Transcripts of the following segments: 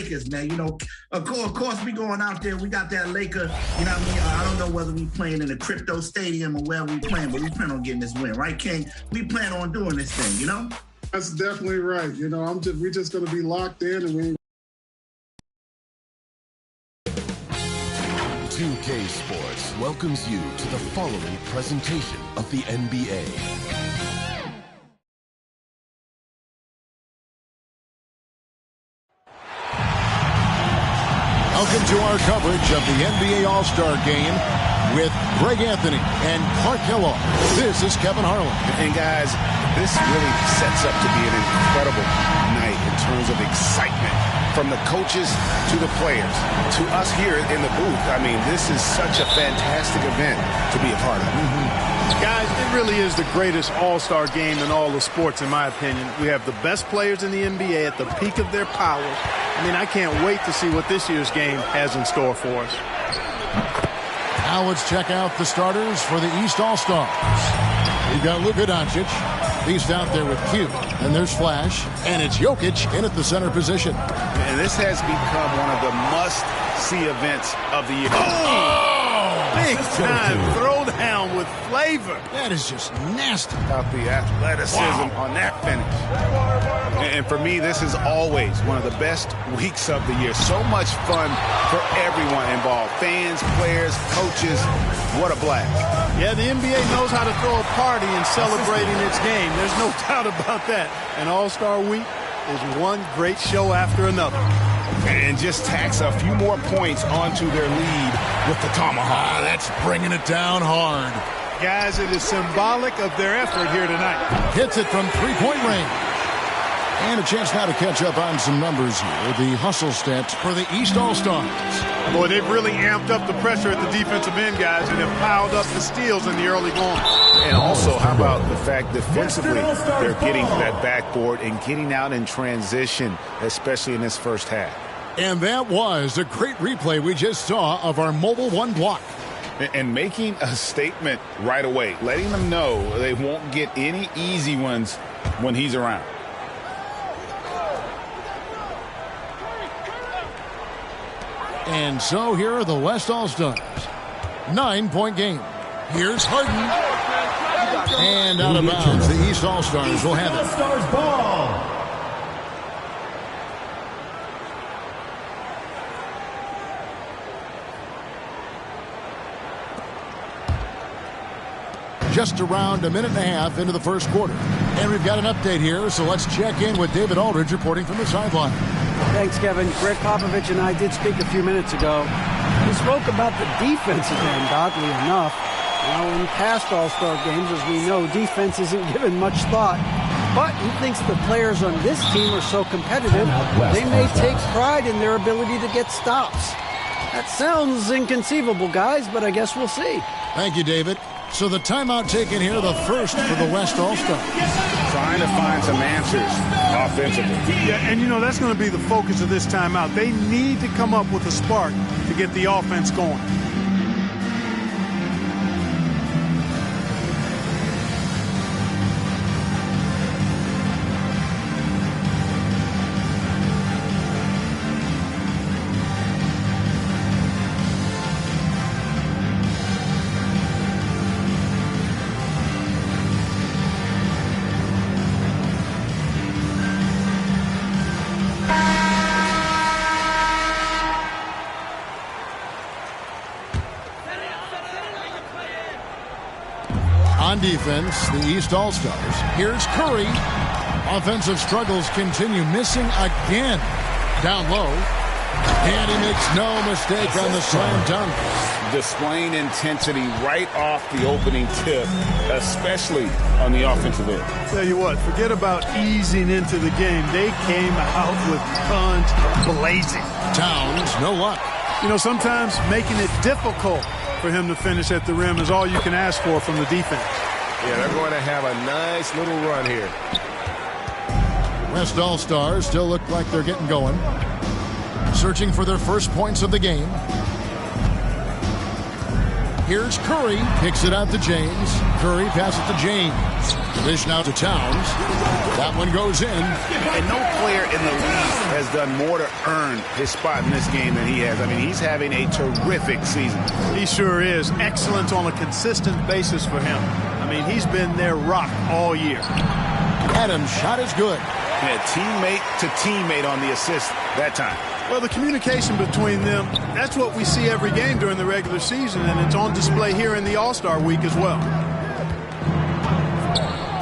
Lakers, man. You know, of course, we going out there. We got that Laker. You know what I mean? I don't know whether we playing in a crypto stadium or where we playing, but we plan on getting this win, right, King? We plan on doing this thing, you know? That's definitely right. You know, we're just going to be locked in, and we. 2K Sports welcomes you to the following presentation of the NBA. Welcome to our coverage of the NBA All-Star Game with Greg Anthony and Clark Kellogg. This is Kevin Harlan. And guys, this really sets up to be an incredible night in terms of excitement from the coaches to the players to us here in the booth. I mean, this is such a fantastic event to be a part of. Guys, it really is the greatest all-star game in all the sports, in my opinion. We have the best players in the NBA at the peak of their powers. I mean, I can't wait to see what this year's game has in store for us. Now let's check out the starters for the East All-Stars. We've got Luka Doncic. He's out there with Q. And there's Flash. And it's Jokic in at the center position. And this has become one of the must-see events of the year. Oh! Big time throwdown with flavor. That is just nasty. About the athleticism on that finish. And for me, this is always one of the best weeks of the year. So much fun for everyone involved. Fans, players, coaches. What a blast. Yeah, the NBA knows how to throw a party in celebrating its game. There's no doubt about that. And All-Star Week is one great show after another. And just tacks a few more points onto their lead with the tomahawk. That's bringing it down hard. Guys, it is symbolic of their effort here tonight. Hits it from three-point range. And a chance now to catch up on some numbers here. The hustle stats for the East All-Stars. Boy, they've really amped up the pressure at the defensive end, guys, and have piled up the steals in the early going. And also, how about the fact defensively they're getting to that backboard and getting out in transition, especially in this first half. And that was a great replay we just saw of our Mobile One block. And making a statement right away, letting them know they won't get any easy ones when he's around. And so here are the West All-Stars. 9-point game. Here's Harden. And out of bounds. The East All-Stars will have it. All-Stars ball. Just around a minute and a half into the first quarter. And we've got an update here, so let's check in with David Aldridge reporting from the sideline. Thanks, Kevin. Greg Popovich and I did speak a few minutes ago. He spoke about the defensive end, oddly enough. Now, in past All-Star games, as we know, defense isn't given much thought. But he thinks the players on this team are so competitive, they may take pride in their ability to get stops. That sounds inconceivable, guys, but I guess we'll see. Thank you, David. So the timeout taken here, the first for the West All-Stars. Trying to find some answers offensively. Yeah, and you know, that's going to be the focus of this timeout. They need to come up with a spark to get the offense going. On defense, the East All-Stars. Here's Curry. Offensive struggles continue, missing again. Down low. And he makes no mistake on the slam dunk. Displaying intensity right off the opening tip, especially on the offensive end. Tell you what, forget about easing into the game. They came out with guns blazing. Towns, no luck. You know, sometimes making it difficult for him to finish at the rim is all you can ask for from the defense. Yeah, they're going to have a nice little run here. West All-Stars still look like they're getting going. Searching for their first points of the game. Here's Curry. Kicks it out to James. Curry passes to James. Dish now to Towns. That one goes in. And no player in the league has done more to earn his spot in this game than he has. I mean, he's having a terrific season. He sure is. Excellence on a consistent basis for him. I mean, he's been their rock all year. Adams' shot is good. Yeah, teammate to teammate on the assist that time. Well, the communication between them, that's what we see every game during the regular season, and it's on display here in the All-Star week as well.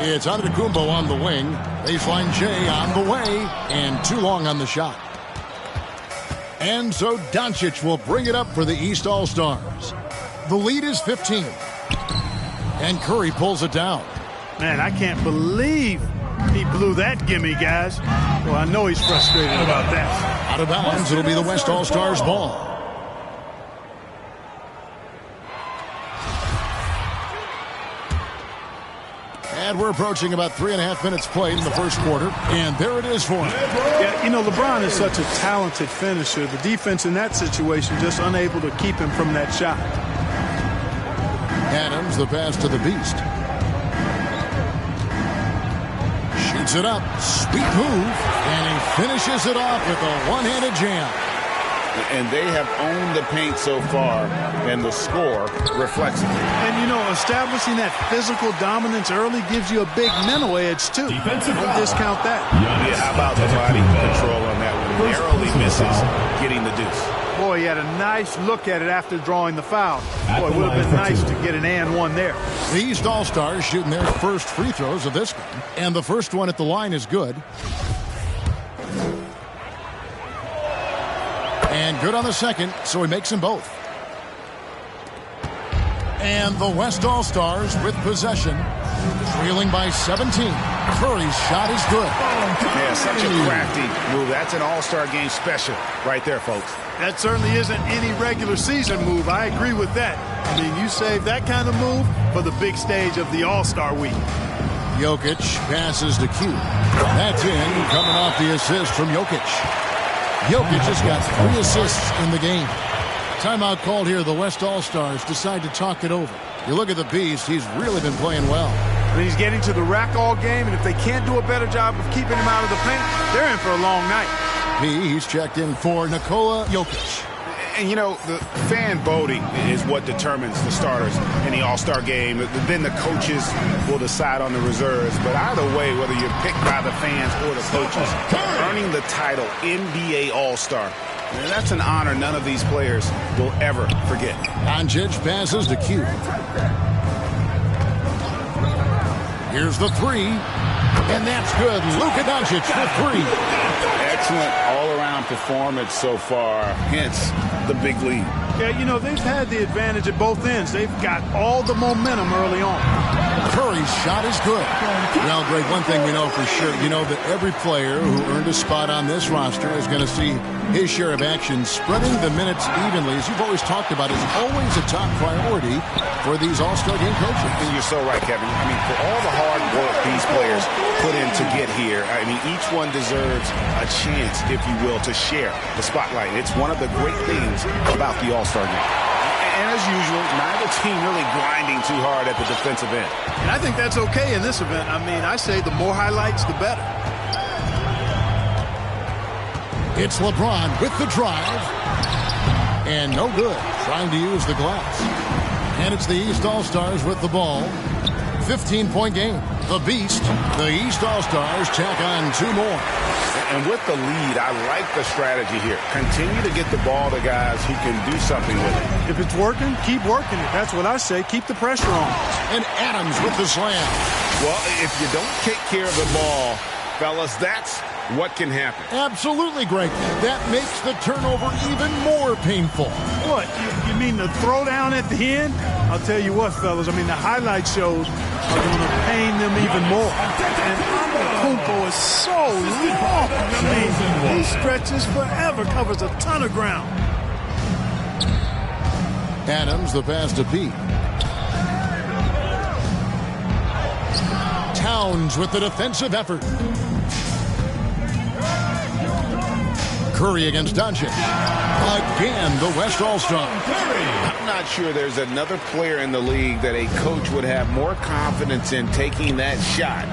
It's Antetokounmpo on the wing. Baseline J on the way, and too long on the shot. And so Doncic will bring it up for the East All-Stars. The lead is 15. And Curry pulls it down. Man, I can't believe he blew that gimme, guys. Well, I know he's frustrated about that. Out of bounds, it'll be the West All-Stars ball. And we're approaching about 3.5 minutes played in the first quarter. And there it is for him. Yeah, you know, LeBron is such a talented finisher. The defense in that situation just unable to keep him from that shot. Adams, the pass to the Beast. Shoots it up. Sweet move. And he finishes it off with a one-handed jam. And they have owned the paint so far, and the score reflects it. And, you know, establishing that physical dominance early gives you a big mental edge, too. Don't discount that. Yeah, how about the body control on that one? Narrowly misses getting the deuce. Boy, he had a nice look at it after drawing the foul. Boy, it would have been nice to get an and one there. The East All-Stars shooting their first free throws of this game. And the first one at the line is good. And good on the second, so he makes them both. And the West All-Stars with possession, trailing by 17. Curry's shot is good. Yeah, such a crafty move. That's an All-Star game special right there, folks. That certainly isn't any regular season move. I agree with that. I mean, you save that kind of move for the big stage of the All-Star week. Jokic passes to Q. That's in, coming off the assist from Jokic. Jokic has got 3 assists in the game. Timeout called here. The West All-Stars decide to talk it over. You look at the Beast, he's really been playing well. And he's getting to the rack all game, and if they can't do a better job of keeping him out of the paint, they're in for a long night. He's checked in for Nikola Jokic. And, you know, the fan voting is what determines the starters in the All-Star game. Then the coaches will decide on the reserves. But either way, whether you're picked by the fans or the coaches, earning the title NBA All-Star, that's an honor none of these players will ever forget. Doncic passes to Q. Here's the three. And that's good. Luka Doncic for 3. Excellent all-around performance so far, hence the big lead. Yeah, you know, they've had the advantage at both ends. They've got all the momentum early on. Curry's shot is good. Well, Greg, one thing we know for sure, you know that every player who earned a spot on this roster is going to see his share of action. Spreading the minutes evenly, as you've always talked about, is always a top priority for these All-Star game coaches. And you're so right, Kevin. I mean, for all the hard work these players put in to get here, I mean, each one deserves a chance, if you will, to share the spotlight. It's one of the great things about the All-Star game. And as usual, neither team really grinding too hard at the defensive end. And I think that's okay in this event. I mean, I say the more highlights, the better. It's LeBron with the drive. And no good. Trying to use the glass. And it's the East All-Stars with the ball. 15-point game. The Beast, the East All-Stars tack on 2 more. And with the lead, I like the strategy here. Continue to get the ball to guys who can do something with it. If it's working, keep working it. That's what I say. Keep the pressure on. And Adams with the slam. Well, if you don't take care of the ball, fellas, that's what can happen. Absolutely, Greg. That makes the turnover even more painful. What? You mean the throwdown at the end? I'll tell you what, fellas. I mean, the highlight shows are going to pain them even more. And Antetokounmpo is so long. I mean, he stretches forever, covers a ton of ground. Adams, the pass to Pete. Towns with the defensive effort. Curry against Doncic. Again, the West All-Star. I'm not sure there's another player in the league that a coach would have more confidence in taking that shot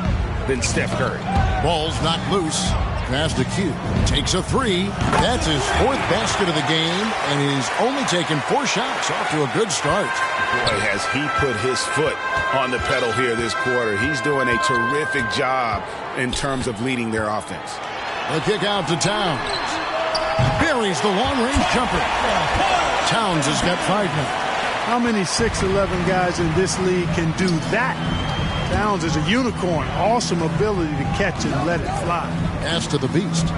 than Steph Curry. Ball's not loose. Pass to Q. Takes a three. That's his fourth basket of the game, and he's only taken 4 shots. Off to a good start. Boy, has he put his foot on the pedal here this quarter. He's doing a terrific job in terms of leading their offense. The kick out to Towns. Buries the long-range jumper. Towns has got 5 now. How many 6'11" guys in this league can do that? Towns is a unicorn. Awesome ability to catch and let it fly. Pass to the Beast.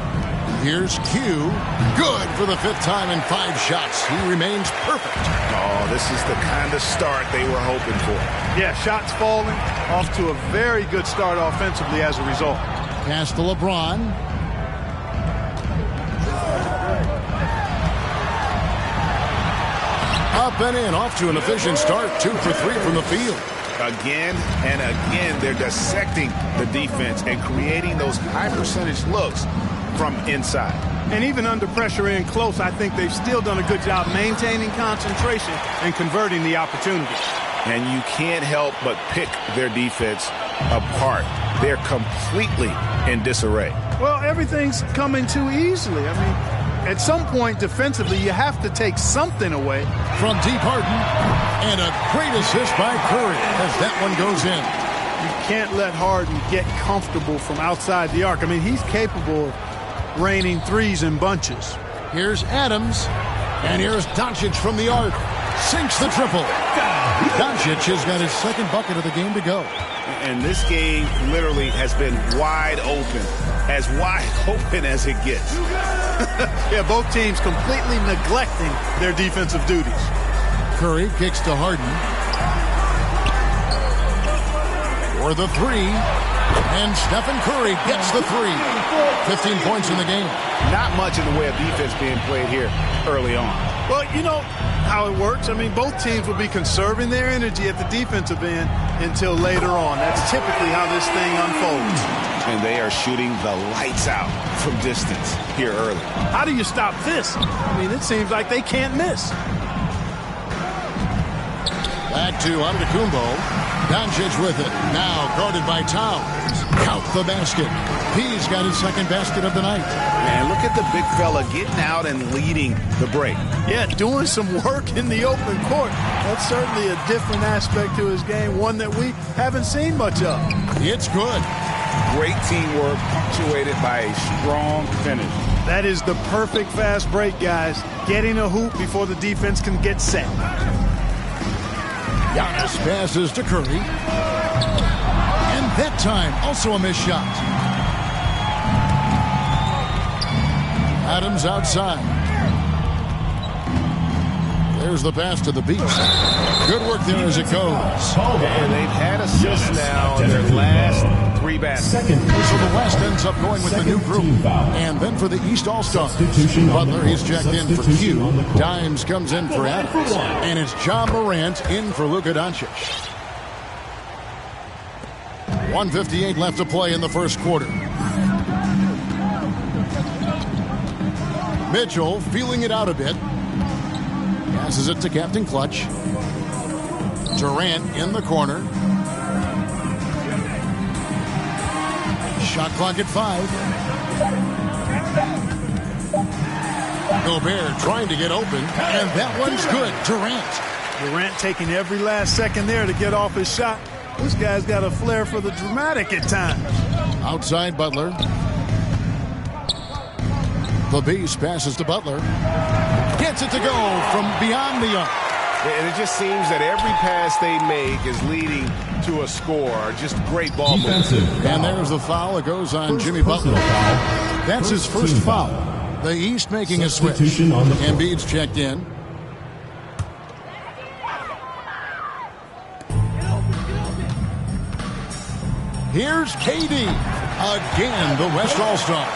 Here's Q. Good for the 5th time in 5 shots. He remains perfect. Oh, this is the kind of start they were hoping for. Yeah, shots falling. Off to a very good start offensively as a result. Pass to LeBron. Up and in. Off to an efficient start. 2 for 3 from the field. Again and again, they're dissecting the defense and creating those high-percentage looks from inside. And even under pressure in close, I think they've still done a good job maintaining concentration and converting the opportunities. And you can't help but pick their defense apart. They're completely in disarray. Well, everything's coming too easily. I mean, at some point defensively, you have to take something away. From deep Harden. And a great assist by Curry as that one goes in. You can't let Harden get comfortable from outside the arc. I mean, he's capable of raining threes in bunches. Here's Adams. And here's Doncic from the arc. Sinks the triple. Doncic has got his 2nd bucket of the game to go. And this game literally has been wide open. As wide open as it gets. Yeah, both teams completely neglecting their defensive duties. Curry kicks to Harden. For the 3. And Stephen Curry gets the 3. 15 points in the game. Not much in the way of defense being played here early on. Well, you know how it works. I mean, both teams will be conserving their energy at the defensive end until later on. That's typically how this thing unfolds. And they are shooting the lights out from distance here early. How do you stop this? I mean, it seems like they can't miss. Back to Antetokounmpo. Doncic with it. Now guarded by Towns. Count the basket. He's got his 2nd basket of the night. Man, look at the big fella getting out and leading the break. Yeah, doing some work in the open court. That's certainly a different aspect to his game, one that we haven't seen much of. It's good. Great teamwork punctuated by a strong finish. That is the perfect fast break, guys. Getting a hoop before the defense can get set. Giannis passes to Curry. And that time, also a missed shot. Adams outside. There's the pass to the Beast. Good work there as it goes. And they've had assists now in their last 3 baskets. So the West ends up going with the new group. And then for the East All-Stars, Butler, he's checked in for Q. Dimes comes in for Adams. And it's John Morant in for Luka Doncic. 1:58 left to play in the first quarter. Mitchell feeling it out a bit. Passes it to Captain Clutch. Durant in the corner. Shot clock at 5. Gobert trying to get open, and that one's good. Durant taking every last second there to get off his shot. This guy's got a flair for the dramatic at times. Outside Butler. The Beast passes to Butler. Gets it to go from beyond the arc. And it just seems that every pass they make is leading to a score. Just great ball movement. And there's the foul. It goes on Jimmy Butler. That's his first foul. The East making a switch. Embiid's checked in. Here's KD. Again, the West All-Stars.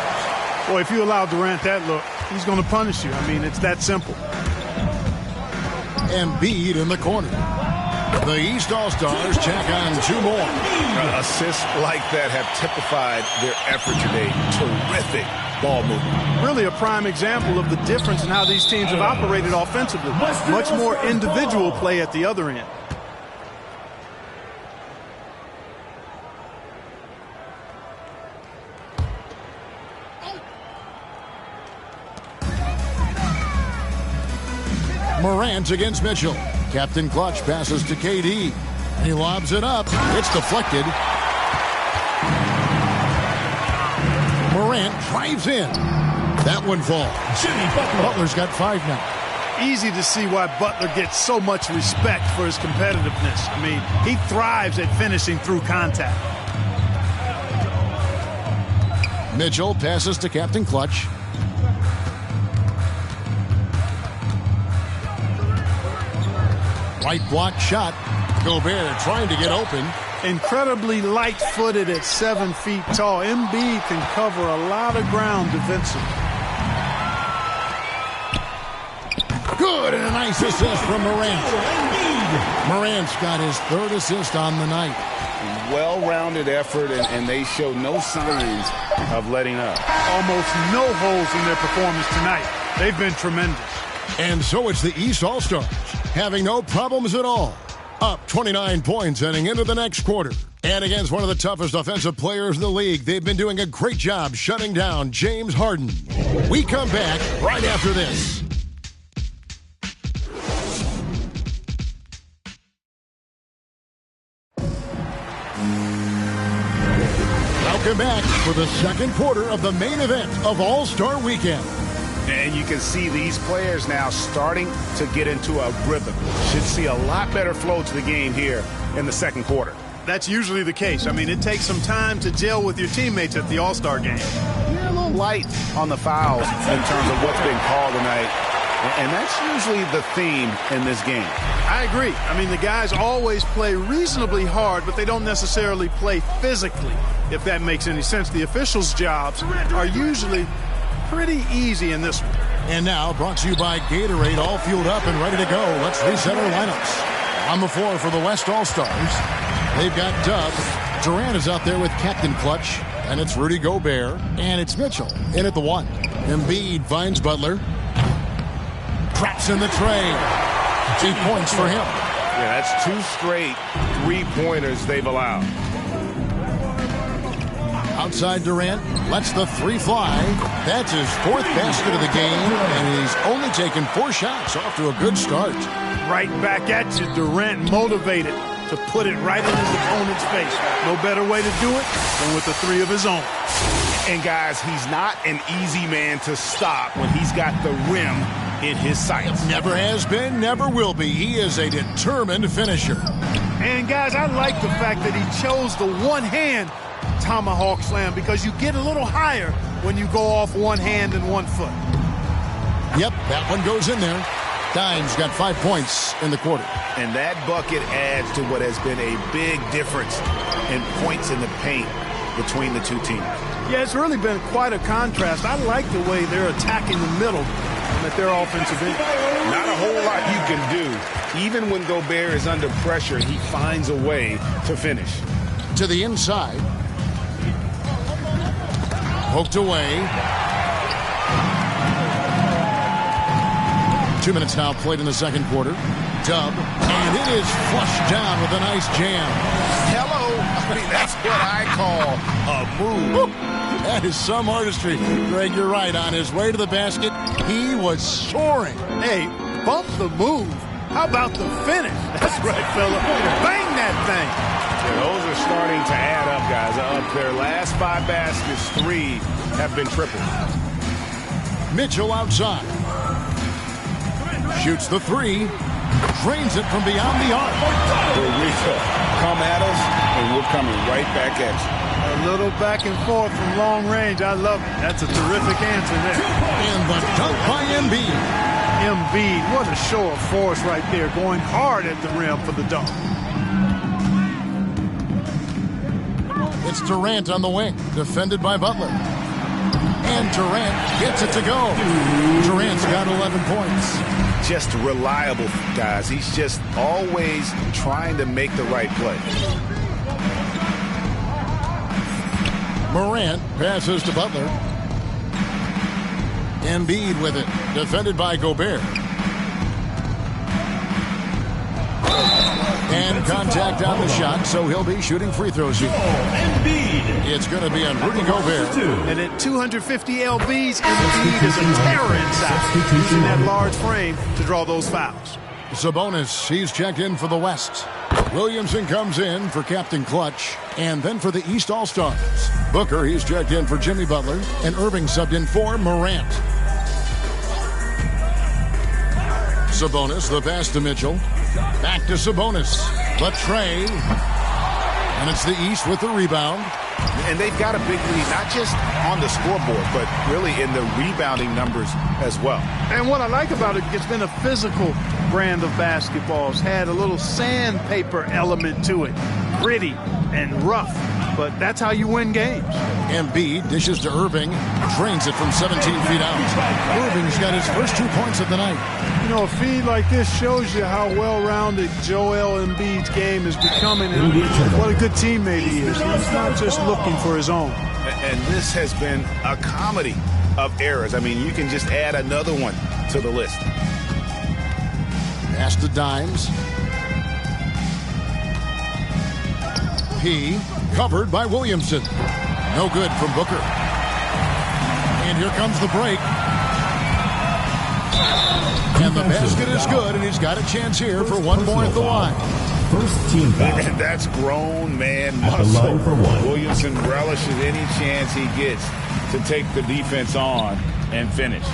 Boy, if you allow Durant that look, he's going to punish you. I mean, it's that simple. Embiid in the corner. The East All-Stars check on 2 more. Assists like that have typified their effort today. Terrific ball movement. Really a prime example of the difference in how these teams have operated offensively. Much more individual play at the other end. Morant against Mitchell. Captain Clutch passes to KD. He lobs it up. It's deflected. Morant drives in. That one falls. Butler's got 5 now. Easy to see why Butler gets so much respect for his competitiveness. I mean, he thrives at finishing through contact. Mitchell passes to Captain Clutch. Right block shot. Gobert trying to get open. Incredibly light-footed at 7 feet tall. Embiid can cover a lot of ground defensively. Good, and a nice assist from Morant. Morant's got his 3rd assist on the night. Well-rounded effort, and they show no signs of letting up. Almost no holes in their performance tonight. They've been tremendous. And so it's the East All-Stars, having no problems at all. Up 29 points heading into the next quarter. And against one of the toughest offensive players in the league, they've been doing a great job shutting down James Harden. We come back right after this. Welcome back for the second quarter of the main event of All-Star Weekend. And you can see these players now starting to get into a rhythm. Should see a lot better flow to the game here in the second quarter. That's usually the case. I mean, it takes some time to gel with your teammates at the All-Star game. You're a little light on the fouls in terms of what's been called tonight. And that's usually the theme in this game. I agree. I mean, the guys always play reasonably hard, but they don't necessarily play physically, if that makes any sense. The officials' jobs are usually pretty easy in this one. And now, brought to you by Gatorade, all fueled up and ready to go. Let's reset our lineups. On the floor for the West All-Stars, they've got Dub. Durant is out there with Captain Clutch, and it's Rudy Gobert, and it's Mitchell in at the 1. Embiid finds Butler. Traps in the tray. 8 points for him. Yeah, that's 2 straight 3-pointers they've allowed. Outside Durant lets the 3 fly. That's his 4th basket of the game, and he's only taken 4 shots. Off to a good start. Right back at you, Durant motivated to put it right in his opponent's face. No better way to do it than with the 3 of his own. And guys, he's not an easy man to stop when he's got the rim in his sights. Never has been, never will be. He is a determined finisher. And guys, I like the fact that he chose the one-hand tomahawk slam, because you get a little higher when you go off one hand and 1 foot. Yep, that one goes in there. Dime's got 5 points in the quarter. And that bucket adds to what has been a big difference in points in the paint between the two teams. Yeah, it's really been quite a contrast. I like the way they're attacking the middle at their offensive end. Not a whole lot you can do. Even when Gobert is under pressure, he finds a way to finish. To the inside. Poked away. 2 minutes now played in the second quarter. Dub. And it is flushed down with a nice jam. Hello. I mean, that's what I call a move. That is some artistry. Greg, you're right. On his way to the basket, he was soaring. Hey, bump the move. How about the finish? That's right, fella. Bang that thing. Yeah, those are starting to add up, guys. Of their last 5 baskets, 3 have been tripled. Mitchell outside. Shoots the 3. Drains it from beyond the arc. Here we go. Come at us, and we're coming right back at you. A little back and forth from long range. I love it. That's a terrific answer there. And the dunk by Embiid. Embiid, what a show of force right there, going hard at the rim for the dunk. It's Durant on the wing, defended by Butler. And Durant gets it to go. Durant's got 11 points. just reliable, guys. He's just always trying to make the right play. Morant passes to Butler. Embiid with it, defended by Gobert. And contact on the shot, so he'll be shooting free throws here. It's going to be on Rudy Gobert. And at 250 lbs, Embiid is a terror inside, using that large frame to draw those fouls. Sabonis, he's checked in for the West. Williamson comes in for Captain Clutch. And then for the East All-Stars, Booker, he's checked in for Jimmy Butler. And Irving subbed in for Morant. Sabonis, the pass to Mitchell. Back to Sabonis. Latrey. And it's the East with the rebound. And they've got a big lead, not just on the scoreboard, but really in the rebounding numbers as well. And what I like about it, it's been a physical brand of basketball. It's had a little sandpaper element to it. Gritty and rough, but that's how you win games. Embiid dishes to Irving, drains it from 17 feet out. Irving's got his first 2 points of the night. You know, a feed like this shows you how well-rounded Joel Embiid's game is becoming and what a good teammate he is. He's not just looking for his own. And this has been a comedy of errors. I mean, you can just add another one to the list. Pass to Dimes. P, covered by Williamson. No good from Booker. And here comes the break. And the basket is good, and he's got a chance here for one more at the line. First team foul. And that's grown man At the muscle. line for one. Williamson relishes any chance he gets to take the defense on and finish.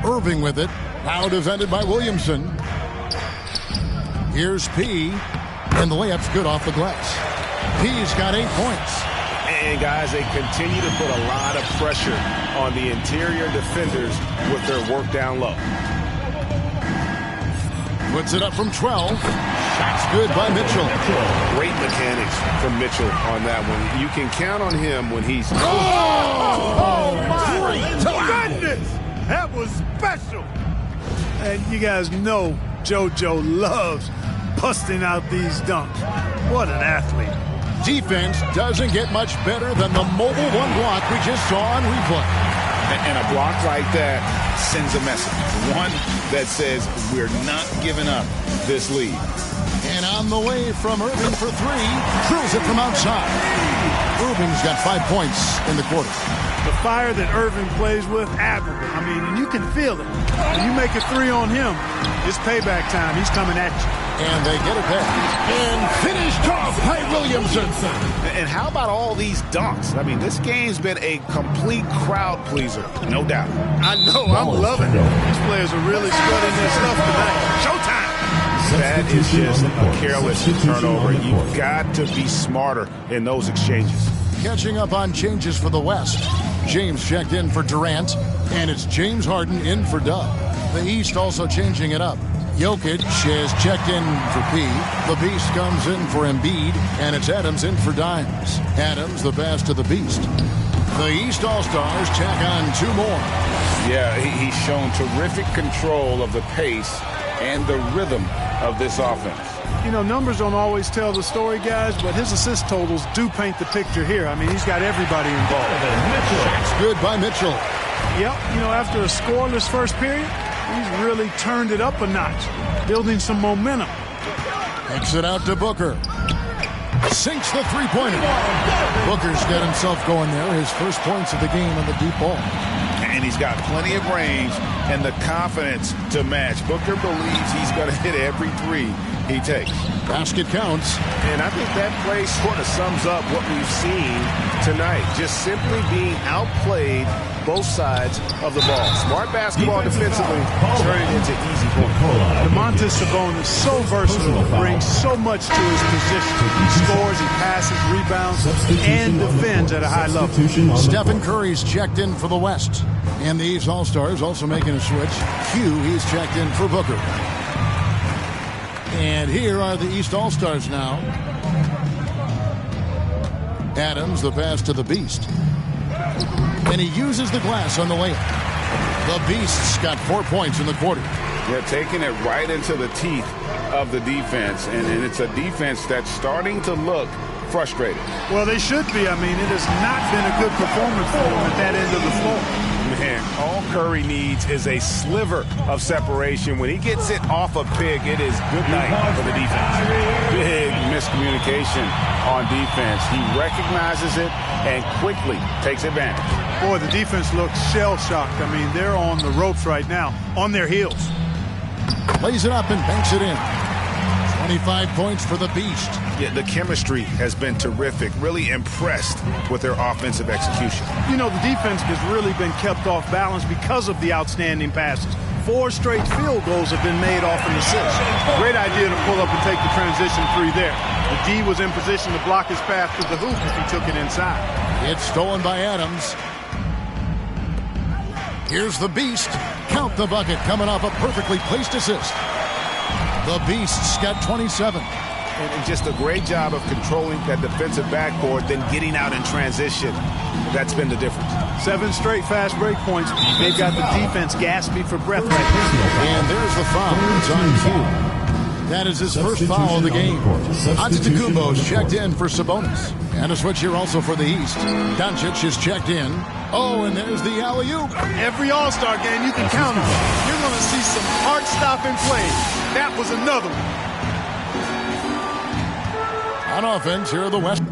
Irving with it. Now defended by Williamson. Here's P. And the layup's good off the glass. P's got 8 points. And, guys, they continue to put a lot of pressure on the interior defenders with their work down low. Puts it up from 12. Shot's good by Mitchell. Great mechanics from Mitchell on that one. You can count on him when he's... Oh my goodness! That was special. And you guys know JoJo loves busting out these dunks. What an athlete. Defense doesn't get much better than the mobile one block we just saw on replay. And a block like that sends a message. One that says we're not giving up this lead. And on the way from Irving for 3. Drills it from outside. Irving's got 5 points in the quarter. The fire that Irving plays with, admirable. I mean, and you can feel it. When you make a 3 on him, it's payback time. He's coming at you. And they get it back. And finished off by Williamson. And how about all these dunks? I mean, this game's been a complete crowd pleaser, no doubt. I know. I'm loving it. These players are really spreading their stuff tonight. Showtime. That is just a careless turnover. You've got to be smarter in those exchanges. Catching up on changes for the West. James checked in for Durant. And it's James Harden in for Dub. The East also changing it up. Jokic has checked in for P. The Beast comes in for Embiid, and it's Adams in for Dimes. Adams, the pass to the Beast. The East All-Stars tack on 2 more. Yeah, he's shown terrific control of the pace and the rhythm of this offense. You know, numbers don't always tell the story, guys, but his assist totals do paint the picture here. I mean, he's got everybody involved. That's good by Mitchell. Yep, you know, after a scoreless first period, he's really turned it up a notch, building some momentum. Takes it out to Booker. Sinks the three-pointer. Booker's got himself going there. His first points of the game on the deep ball. And he's got plenty of range and the confidence to match. Booker believes he's going to hit every 3 he takes. Basket counts. And I think that play sort of sums up what we've seen tonight. Just simply being outplayed both sides of the ball. Smart basketball defensively, turning into easy points. Domantas Sabonis is so versatile, brings so much to his position. He scores, he passes, rebounds, and defends at a high level. Stephen Curry's checked in for the West. And the East All-Stars also making a switch. Q, he's checked in for Booker. And here are the East All-Stars now. Adams, the pass to the Beast. And he uses the glass on the layup. The Beast's got 4 points in the quarter. They're taking it right into the teeth of the defense, and it's a defense that's starting to look frustrated. Well, they should be. I mean, it has not been a good performance for them at that end of the floor. Man, all Curry needs is a sliver of separation. When he gets it off a pick, it is good night for the defense. Big miscommunication on defense. He recognizes it and quickly takes advantage. Boy, the defense looks shell-shocked. I mean, they're on the ropes right now, on their heels. Lays it up and banks it in. 25 points for the Beast. Yeah, the chemistry has been terrific. Really impressed with their offensive execution. You know, the defense has really been kept off balance because of the outstanding passes. 4 straight field goals have been made off an assist. Great idea to pull up and take the transition 3 there. The D was in position to block his path to the hoop if he took it inside. It's stolen by Adams. Here's the Beast. Count the bucket coming off a perfectly placed assist. The Beast's got 27. And just a great job of controlling that defensive backboard, then getting out in transition. That's been the difference. 7 straight fast break points. They've got the defense gasping for breath right now. And there's the foul. It's on cue. That is his first foul of the game. Antetokounmpo's checked in for Sabonis. And a switch here also for the East. Doncic is checked in. Oh, and there's the alley-oop. Every All-Star game, you can count on. You're going to see some heart-stopping plays. That was another one. On offense, here are the West.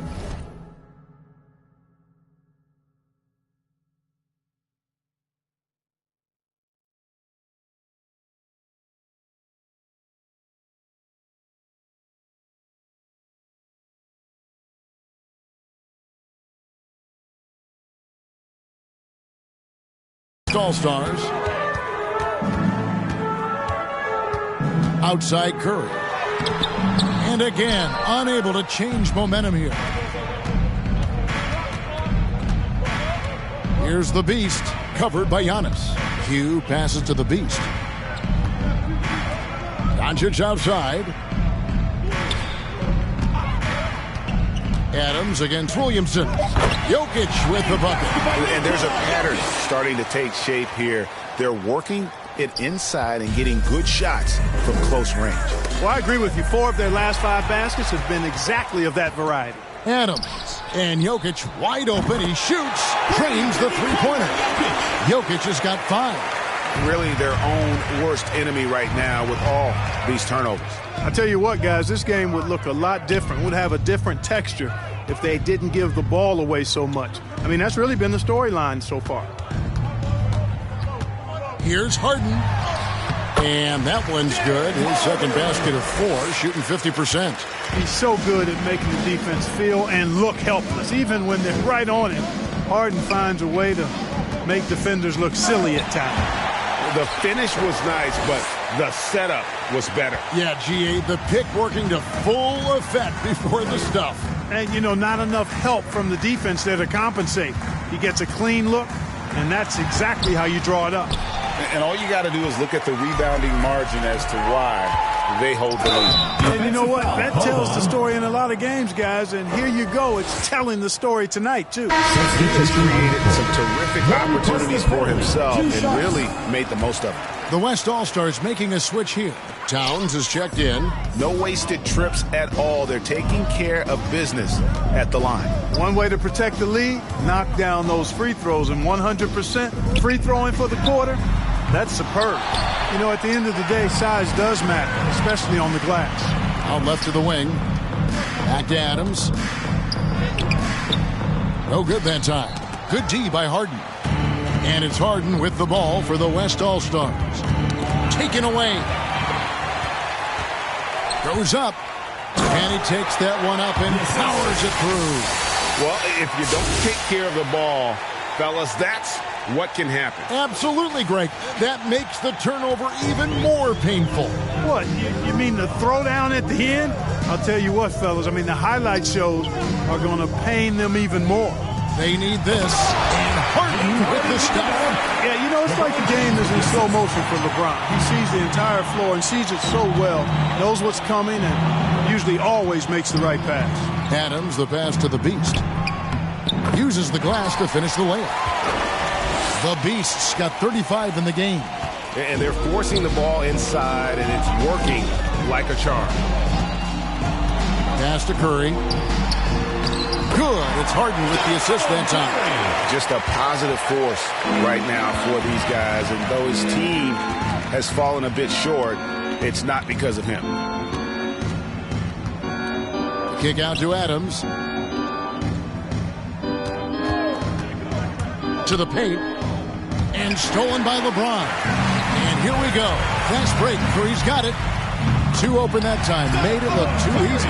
All-Stars. Outside Curry. And again, unable to change momentum here. Here's the Beast, covered by Giannis. Q passes to the Beast. Doncic outside. Adams against Williamson. Jokic with the bucket. And there's a pattern starting to take shape here. They're working it inside and getting good shots from close range. Well, I agree with you. 4 of their last 5 baskets have been exactly of that variety. Adams and Jokic wide open. He shoots, drains the three-pointer. Jokic has got 5. Really their own worst enemy right now with all these turnovers. I tell you what, guys, this game would look a lot different, would have a different texture if they didn't give the ball away so much. I mean, that's really been the storyline so far. Here's Harden. And that one's good. His second basket of 4, shooting 50%. He's so good at making the defense feel and look helpless. Even when they're right on him, Harden finds a way to make defenders look silly at times. The finish was nice, but the setup was better. Yeah, GA, the pick working to full effect before the stuff. And, you know, not enough help from the defense there to compensate. He gets a clean look, and that's exactly how you draw it up. And all you got to do is look at the rebounding margin as to why they hold the lead. And you know what? That tells the story in a lot of games, guys. And here you go. It's telling the story tonight, too. He has created some terrific opportunities for himself and really made the most of it. The West All-Stars making a switch here. Towns is checked in. No wasted trips at all. They're taking care of business at the line. One way to protect the lead, knock down those free throws. And 100% free throwing for the quarter, that's superb. You know, at the end of the day, size does matter, especially on the glass. Out left to the wing. Back to Adams. No good that time. Good D by Harden. And it's Harden with the ball for the West All-Stars. Taken away. Goes up. And he takes that one up and powers it through. Well, if you don't take care of the ball, fellas, that's what can happen. Absolutely, Greg. That makes the turnover even more painful. What, you mean the throwdown at the end? I'll tell you what, fellas, I mean, the highlight shows are going to pain them even more. They need this, and Harden with the stuff. Yeah, you know, it's like the game is in slow motion for LeBron. He sees the entire floor and sees it so well, knows what's coming, and usually always makes the right pass. Adams, the pass to the Beast. Uses the glass to finish the layup. The Beast's got 35 in the game. And they're forcing the ball inside, and it's working like a charm. Pass to Curry. Good. It's Harden with the assist that time. Just a positive force right now for these guys. And though his team has fallen a bit short, it's not because of him. Kick out to Adams. To the paint. And stolen by LeBron. And here we go. Fast break. Curry's got it. 2 open that time. Made it look too easy.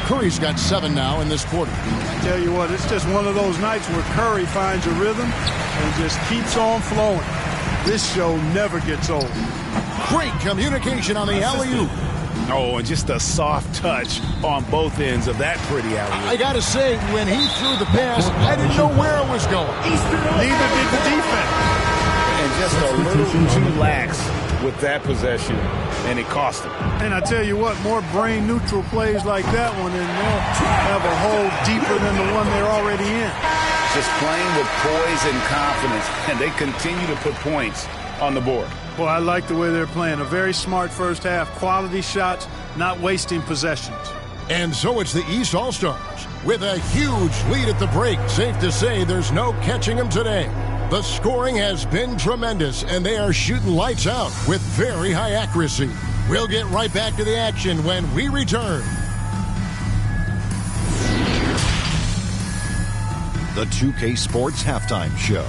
Curry's got 7 now in this quarter. I tell you what, it's just one of those nights where Curry finds a rhythm and just keeps on flowing. This show never gets old. Great communication on the alley-oop. Oh, and just a soft touch on both ends of that pretty alley-oop. I got to say, when he threw the pass, I didn't know where it was going. Neither did the defense. And just a little too lax with that possession, and it cost him. And I tell you what, more brain-neutral plays like that one, and they'll have a hole deeper than the one they're already in. Just playing with poise and confidence, and they continue to put points on the board. Well, I like the way they're playing. A very smart first half. Quality shots, not wasting possessions. And so it's the East All-Stars with a huge lead at the break. Safe to say there's no catching them today. The scoring has been tremendous, and they are shooting lights out with very high accuracy. We'll get right back to the action when we return. The 2K Sports Halftime Show.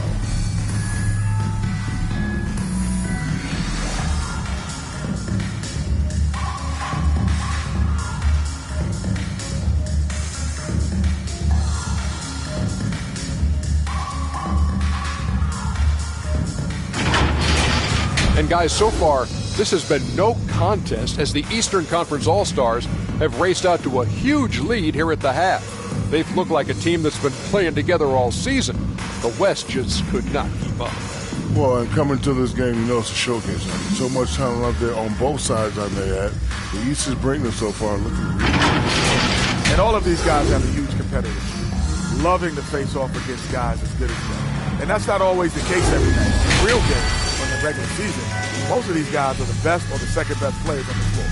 And guys, so far, this has been no contest as the Eastern Conference All-Stars have raced out to a huge lead here at the half. They've looked like a team that's been playing together all season. The West just could not keep up. Well, and coming to this game, you know it's a showcase. So much talent out there on both sides I may add. The East is bringing so far looking really good. And all of these guys have a huge competitive. Loving to face off against guys as good as them. And that's not always the case every night. Real game. In the regular season, most of these guys are the best or the second best players on the floor.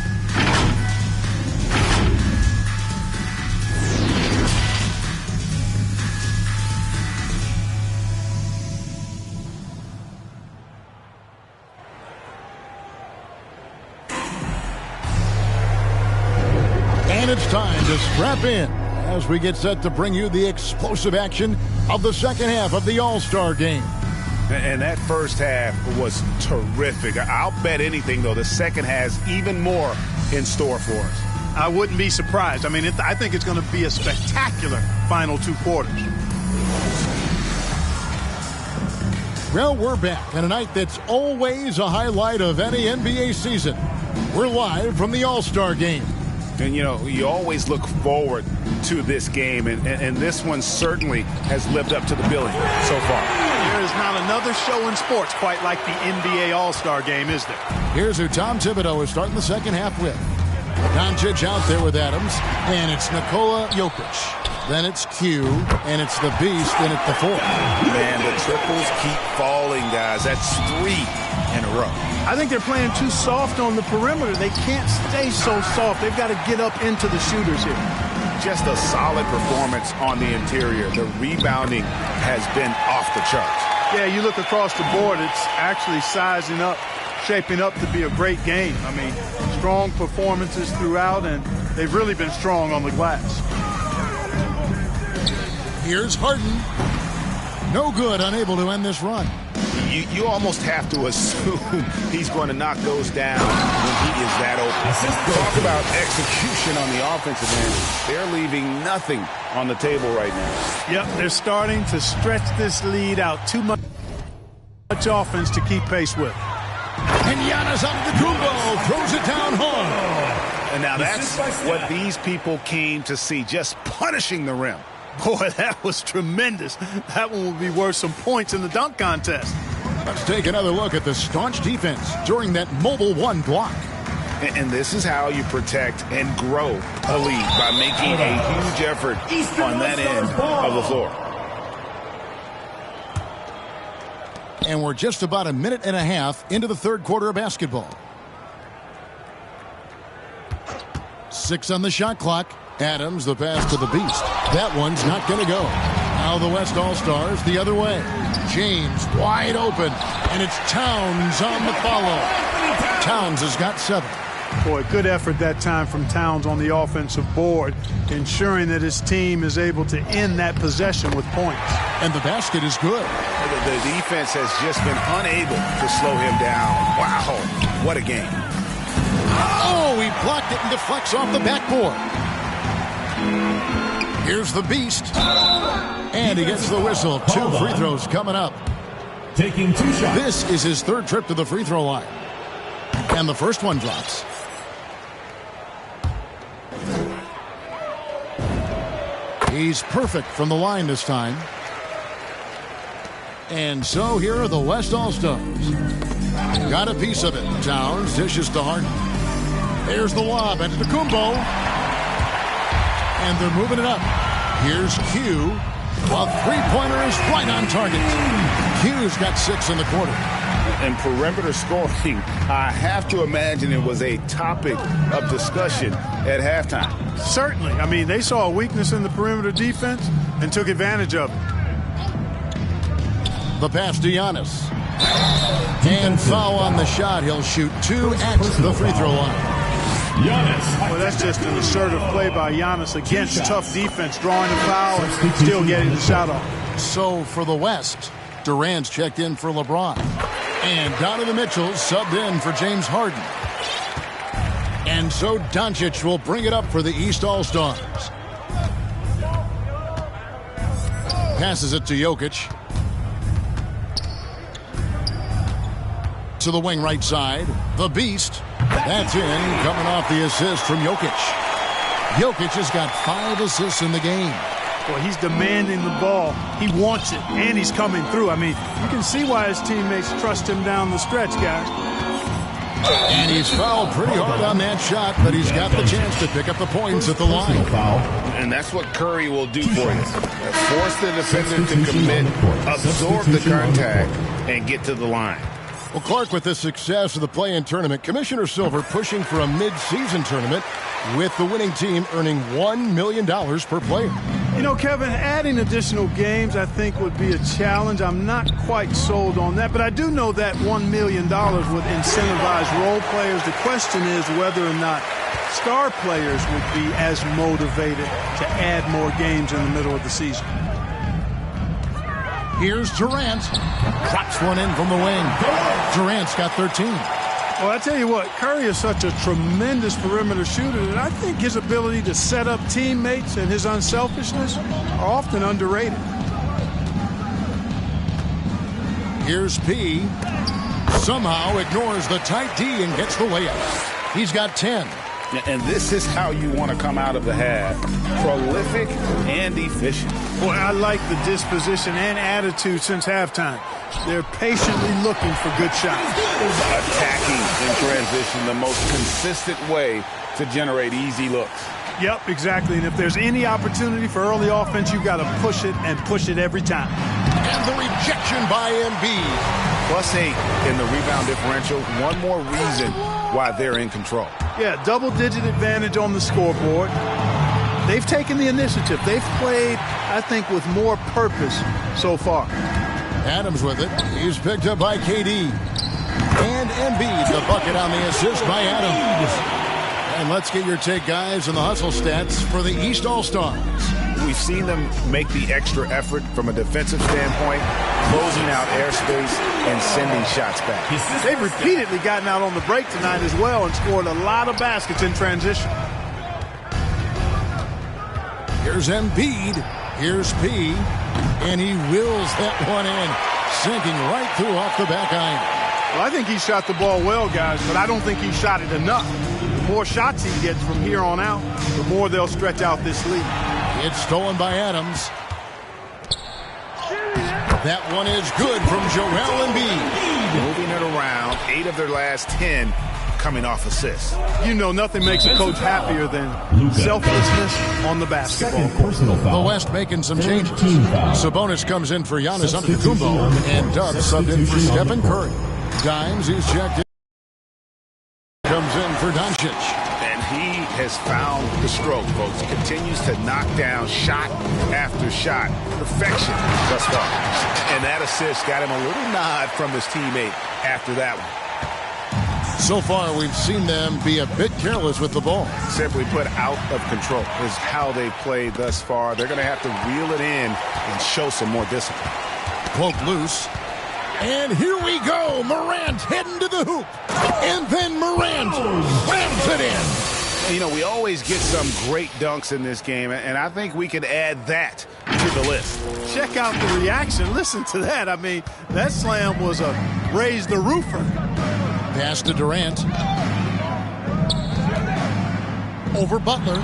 And it's time to strap in as we get set to bring you the explosive action of the second half of the All-Star game. And that first half was terrific. I'll bet anything, though, the second has even more in store for us. I wouldn't be surprised. I mean, I think it's going to be a spectacular final 2 quarters. Well, we're back on a night that's always a highlight of any NBA season. We're live from the All-Star game. And, you know, you always look forward to this game, and this one certainly has lived up to the billing so far. There is not another show in sports quite like the NBA All-Star game, is there? Here's who Tom Thibodeau is starting the second half with. Doncic out there with Adams, and it's Nikola Jokic. Then it's Q, and it's the Beast, and it's the 4th. Man, the triples keep falling, guys. That's 3 in a row. I think they're playing too soft on the perimeter. They can't stay so soft. They've got to get up into the shooters here. Just a solid performance on the interior. The rebounding has been off the charts. Yeah, you look across the board, it's actually sizing up, shaping up to be a great game. I mean, strong performances throughout, and they've really been strong on the glass. Here's Harden. No good, unable to end this run. You almost have to assume he's going to knock those down when he is that open. Talk about execution on the offensive end. They're leaving nothing on the table right now. Yep, they're starting to stretch this lead out. Too much offense to keep pace with. And Giannis Antetokounmpo throws it down home. And now that's what these people came to see, just punishing the rim. Boy, that was tremendous. That one will be worth some points in the dunk contest. Let's take another look at the staunch defense during that mobile 1 block. And this is how you protect and grow a lead, by making a huge effort on that end of the floor. And we're just about a minute and a half into the third quarter of basketball. 6 on the shot clock. Adams, the pass to the beast. That one's not going to go. Now the West All-Stars the other way. James wide open, and it's Towns on the follow. Towns has got 7. Boy, good effort that time from Towns on the offensive board, ensuring that his team is able to end that possession with points. And the basket is good. The defense has just been unable to slow him down. Wow, what a game. Oh, he blocked it and deflects off the backboard. Here's the beast. And he gets the whistle. 2 free throws coming up. Taking 2 shots. This is his 3rd trip to the free throw line. And the first one drops. He's perfect from the line this time. And so here are the West All-Stars. Got a piece of it. Towns dishes to Harden. There's the lob into Kumbo. And they're moving it up. Here's Q. A three-pointer is right on target. Q's got 6 in the quarter. And perimeter scoring, I have to imagine it was a topic of discussion at halftime. Certainly. I mean, they saw a weakness in the perimeter defense and took advantage of it. The pass to Giannis. And foul on the shot. He'll shoot 2 at the free throw line. Giannis. Well, that's just an assertive play by Giannis against tough defense, drawing the foul and still getting the shot off. So for the West, Durant's checked in for LeBron. And Donovan Mitchell subbed in for James Harden. And so Doncic will bring it up for the East All-Stars. Passes it to Jokic. To the wing right side. The beast. That's in, coming off the assist from Jokic. Jokic has got 5 assists in the game. Well, he's demanding the ball. He wants it, and he's coming through. I mean, you can see why his teammates trust him down the stretch, guys. And he's fouled pretty hard on that shot, but he's got the chance to pick up the points at the line. And that's what Curry will do for you. Force the defender to commit, absorb the contact, and get to the line. Well, Clark, with the success of the play-in tournament, Commissioner Silver pushing for a mid-season tournament with the winning team earning $1 million per player. You know, Kevin, adding additional games I think would be a challenge. I'm not quite sold on that, but I do know that $1 million would incentivize role players. The question is whether or not star players would be as motivated to add more games in the middle of the season. Here's Durant. Drops one in from the wing. Durant's got 13. Well, I tell you what, Curry is such a tremendous perimeter shooter that I think his ability to set up teammates and his unselfishness are often underrated. Here's P. Somehow ignores the tight D and gets the layup. He's got 10. And this is how you want to come out of the half. Prolific and efficient. Boy, I like the disposition and attitude since halftime. They're patiently looking for good shots. Attacking in transition, the most consistent way to generate easy looks. Yep, exactly. And if there's any opportunity for early offense, you've got to push it and push it every time. And the rejection by Embiid. +8 in the rebound differential. One more reason why they're in control. Yeah, double-digit advantage on the scoreboard. They've taken the initiative. They've played, I think, with more purpose so far. Adams with it. He's picked up by KD. And Embiid, the bucket on the assist by Adams. And let's get your take, guys, on the hustle stats for the East All-Stars. We've seen them make the extra effort from a defensive standpoint, closing out airspace and sending shots back. They've repeatedly gotten out on the break tonight as well and scored a lot of baskets in transition. Here's Embiid. Here's P. And he wills that one in, sinking right through off the back iron. Well, I think he shot the ball well, guys, but I don't think he shot it enough. The more shots he gets from here on out, the more they'll stretch out this lead. It's stolen by Adams. That one is good from Joel Embiid. Moving it around, 8 of their last 10 coming off assists. You know, nothing makes a coach happier than selflessness on the basketball court. The West making some changes. Sabonis comes in for Giannis Antetokounmpo, and Dub subbed in for Stephen Curry. Dimes, he's checked in. Comes in for Doncic. And he has found the stroke, folks. He continues to knock down shot after shot. Perfection thus far. And that assist got him a little nod from his teammate after that one. So far, we've seen them be a bit careless with the ball. Simply put, out of control is how they played thus far. They're going to have to reel it in and show some more discipline. Cloak loose. And here we go. Morant heading to the hoop. And then Morant slams it in. You know, we always get some great dunks in this game, and I think we can add that to the list. Check out the reaction. Listen to that. I mean, that slam was a raise the roofer. Pass to Durant. Over Butler.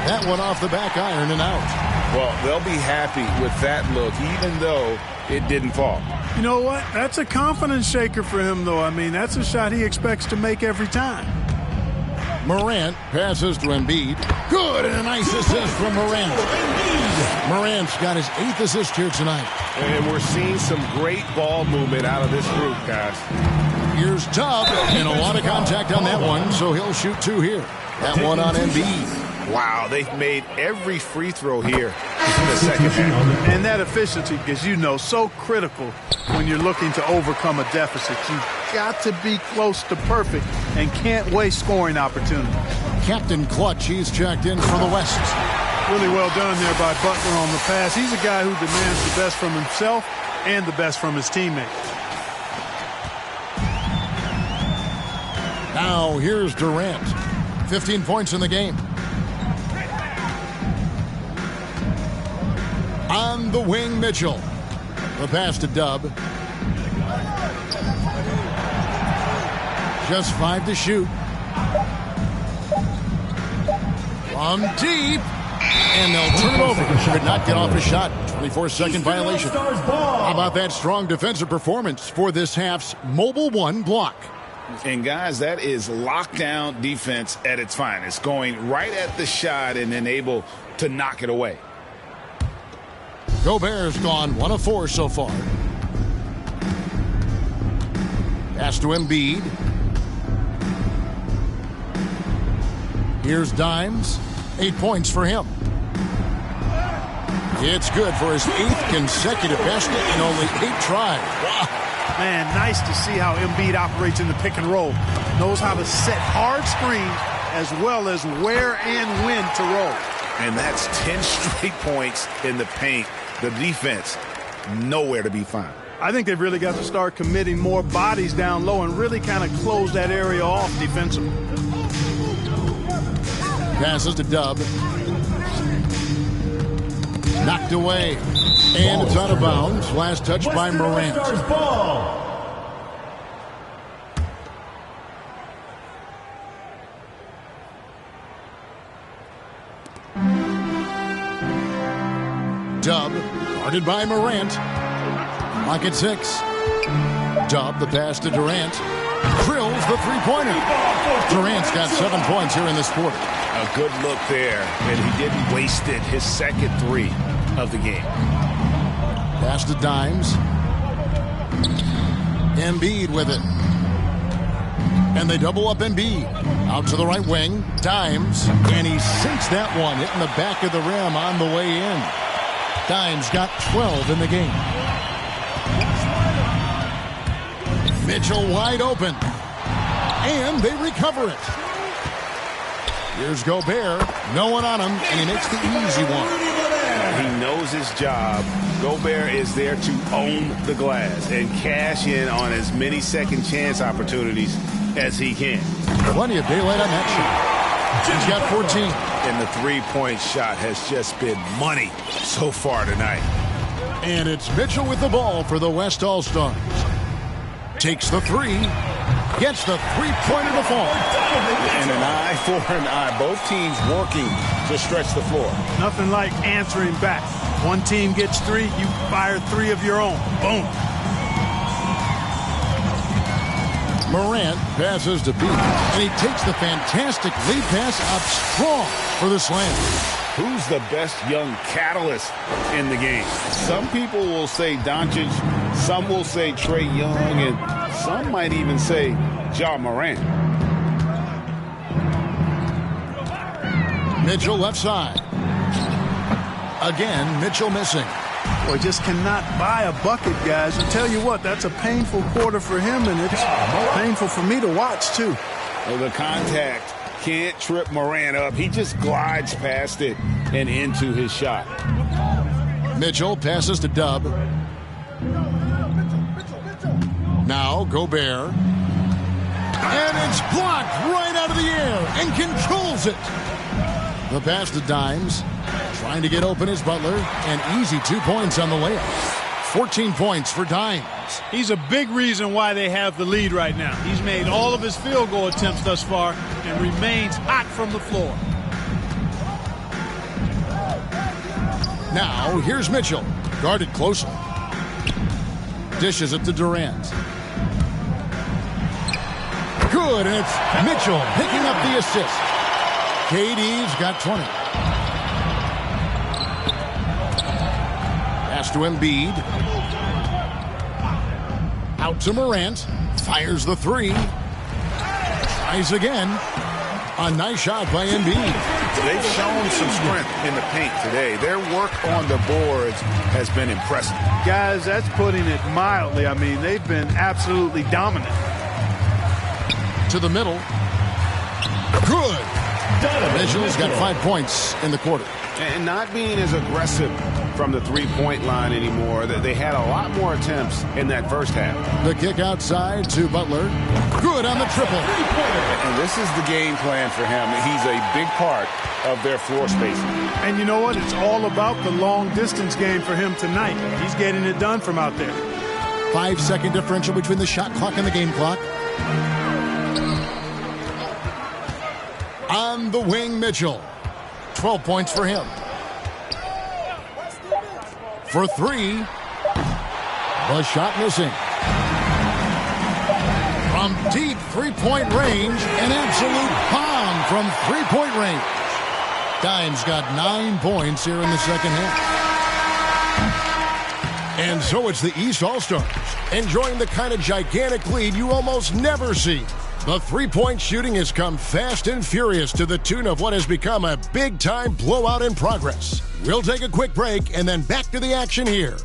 That one off the back iron and out. Well, they'll be happy with that look, even though it didn't fall. You know what? That's a confidence shaker for him, though. I mean, that's a shot he expects to make every time. Morant passes to Embiid. Good, and a nice assist from Morant. Morant's got his 8th assist here tonight. And we're seeing some great ball movement out of this group, guys. Here's Tubb, and a lot of contact on that one, so he'll shoot 2 here. That one on Embiid. Wow, they've made every free throw here in the second half. And that efficiency is, you know, so critical when you're looking to overcome a deficit. You've got to be close to perfect and can't waste scoring opportunities. Captain Clutch, he's checked in for the West. Really well done there by Butler on the pass. He's a guy who demands the best from himself and the best from his teammates. Now here's Durant. 15 points in the game. On the wing, Mitchell. The pass to Dub. Just 5 to shoot. From deep. And they'll turn it over. Could not get off a shot. 24-second violation. How about that strong defensive performance for this half's Mobile One block? And, guys, that is lockdown defense at its finest. Going right at the shot and then able to knock it away. Gobert's gone 1 of 4 so far. Pass to Embiid. Here's Dimes. 8 points for him. It's good for his 8th consecutive basket in only 8 tries. Wow. Man, nice to see how Embiid operates in the pick and roll. Knows how to set hard screens as well as where and when to roll. And that's 10 straight points in the paint. The defense, nowhere to be found. I think they've really got to start committing more bodies down low and really kind of close that area off defensively. Passes to Dub. Knocked away. And it's out of bounds. Last touch by Morant. Dub, guarded by Morant. Clock at 6. Dub, the pass to Durant. Drills the three-pointer. Durant's got 7 points here in this quarter. A good look there, and he didn't waste it. His second 3 of the game. Pass to Dimes. Embiid with it. And they double up Embiid. Out to the right wing. Dimes. And he sinks that one, hitting the back of the rim on the way in. Dimes got 12 in the game. Mitchell wide open. And they recover it. Here's Gobert. No one on him, and he makes the easy one. He knows his job. Gobert is there to own the glass and cash in on as many second chance opportunities as he can. Plenty of daylight on that shot. He's got 14. And the three-point shot has just been money so far tonight. And it's Mitchell with the ball for the West All-Stars. Takes the 3. Gets the three-pointer to fall. And an eye for an eye. Both teams working to stretch the floor. Nothing like answering back. One team gets 3, you fire 3 of your own. Boom. Morant passes to Beat, and he takes the fantastic lead pass up strong for the slam. Who's the best young catalyst in the game? Some people will say Doncic, some will say Trae Young, and some might even say Ja Morant. Mitchell left side. Again, Mitchell missing. Boy, just cannot buy a bucket, guys. I tell you what, that's a painful quarter for him, and it's painful for me to watch, too. Well, the contact can't trip Morant up. He just glides past it and into his shot. Mitchell passes to Dub. Now Gobert. And it's blocked right out of the air and controls it. The pass to Dimes. Trying to get open is Butler. And easy 2 points on the layup. 14 points for Dimes. He's a big reason why they have the lead right now. He's made all of his field goal attempts thus far and remains hot from the floor. Now, here's Mitchell. Guarded closely. Dishes it to Durant. Good, and it's Mitchell picking up the assist. KD's got 20. Pass to Embiid. Out to Morant. Fires the three. Tries again. A nice shot by Embiid. They've shown some strength in the paint today. Their work on the boards has been impressive. Guys, that's putting it mildly. I mean, they've been absolutely dominant. To the middle. Good. Mitchell's got 5 points in the quarter. And not being as aggressive from the three-point line anymore. They had a lot more attempts in that first half. The kick outside to Butler. Good on the triple. And this is the game plan for him. He's a big part of their floor spacing. And you know what? It's all about the long-distance game for him tonight. He's getting it done from out there. 5-second differential between the shot clock and the game clock. On the wing, Mitchell. 12 points for him. For three. The shot missing. From deep three-point range, an absolute bomb from three-point range. Dimes got 9 points here in the second half. And so it's the East All-Stars enjoying the kind of gigantic lead you almost never see. The three-point shooting has come fast and furious to the tune of what has become a big-time blowout in progress. We'll take a quick break and then back to the action here.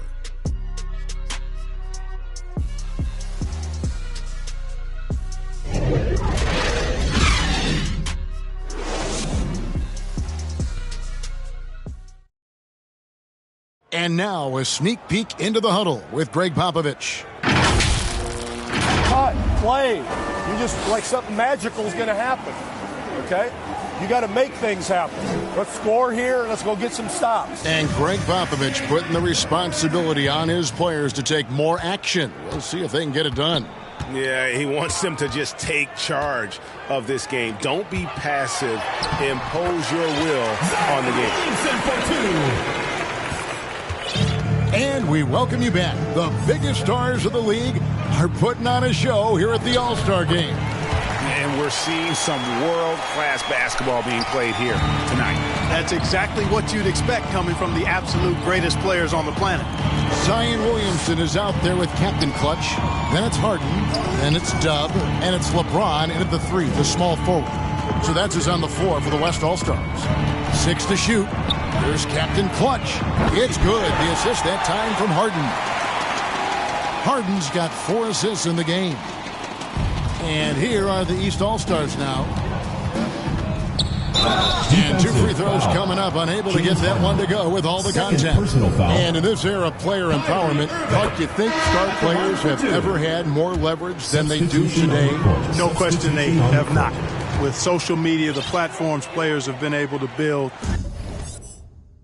And now a sneak peek into the huddle with Greg Popovich. Cut, play. You just like something magical is going to happen. Okay? You got to make things happen. Let's score here. Let's go get some stops. And Greg Popovich putting the responsibility on his players to take more action. We'll see if they can get it done. Yeah, he wants them to just take charge of this game. Don't be passive. Impose your will on the game. And we welcome you back. The biggest stars of the league are putting on a show here at the All-Star Game. And we're seeing some world-class basketball being played here tonight. That's exactly what you'd expect coming from the absolute greatest players on the planet. Zion Williamson is out there with Captain Clutch. Then it's Harden. Then it's Dub. And it's LeBron in at the three, the small forward. So that's who's on the floor for the West All-Stars. 6 to shoot. There's Captain Clutch. It's good. The assist that time from Harden. Harden's got 4 assists in the game. And here are the East All-Stars now. And 2 free throws coming up. Unable to get that one to go with all the contact. And in this era of player empowerment, don't you think star players have ever had more leverage than they do today? No question they have not. With social media, the platforms players have been able to build,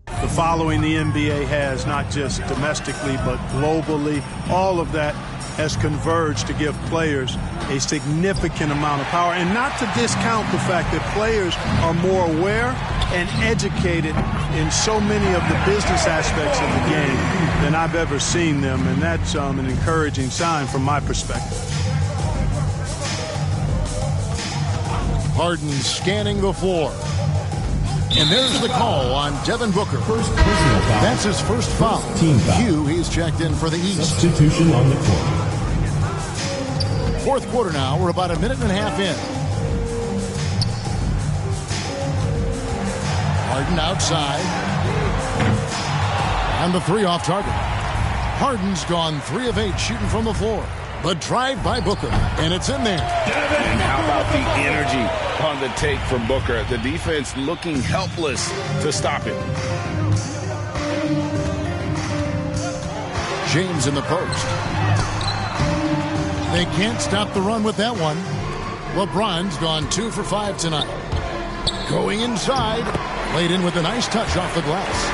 the following the NBA has, not just domestically but globally, all of that has converged to give players a significant amount of power. And not to discount the fact that players are more aware and educated in so many of the business aspects of the game than I've ever seen them. And that's an encouraging sign from my perspective. Harden scanning the floor. And there's the call on Devin Booker. First personal foul. That's his first foul. Team foul. Hugh, he's checked in for the East. Substitution on the court. Fourth quarter now. We're about a minute and a half in. Harden outside. And the three off target. Harden's gone 3 of 8 shooting from the floor. The drive by Booker, and it's in there. And how about the energy on the take from Booker? The defense looking helpless to stop it. James in the post. They can't stop the run with that one. LeBron's gone 2 for 5 tonight. Going inside. Laid in with a nice touch off the glass.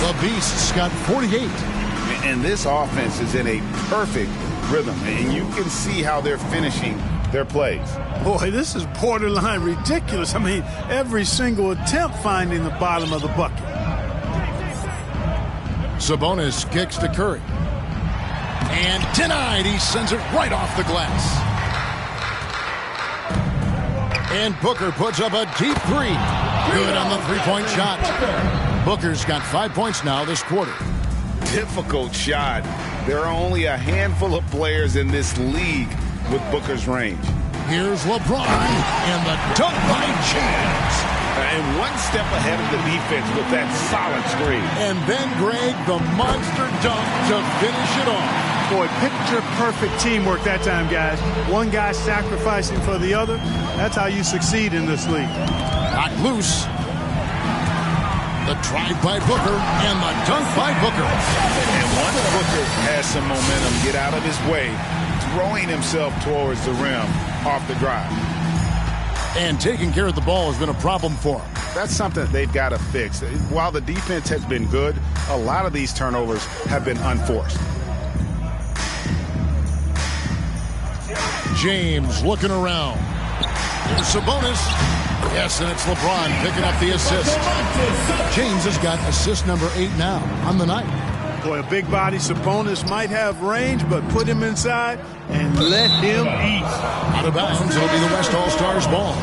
The Beast's got 48. And this offense is in a perfect rhythm, and you can see how they're finishing their plays. Boy, this is borderline ridiculous. I mean, every single attempt finding the bottom of the bucket. Sabonis kicks to Curry. And denied. He sends it right off the glass. And Booker puts up a deep 3. Good on the three-point shot. Booker's got 5 points now this quarter. Difficult shot. There are only a handful of players in this league with Booker's range. Here's LeBron and the dunk by James. And one step ahead of the defense with that solid screen. And then Greg, the monster dunk to finish it off. Boy, picture-perfect teamwork that time, guys. One guy sacrificing for the other. That's how you succeed in this league. Not loose. The drive by Booker and the dunk by Booker. And once Booker has some momentum, get out of his way, throwing himself towards the rim off the drive. And taking care of the ball has been a problem for him. That's something they've got to fix. While the defense has been good, a lot of these turnovers have been unforced. James looking around. Here's Sabonis. Yes, and it's LeBron picking up the assist. James has got assist number 8 now on the night. Boy, a big body Sabonis might have range, but put him inside and let him eat. Out of bounds, it'll be the West All-Stars ball.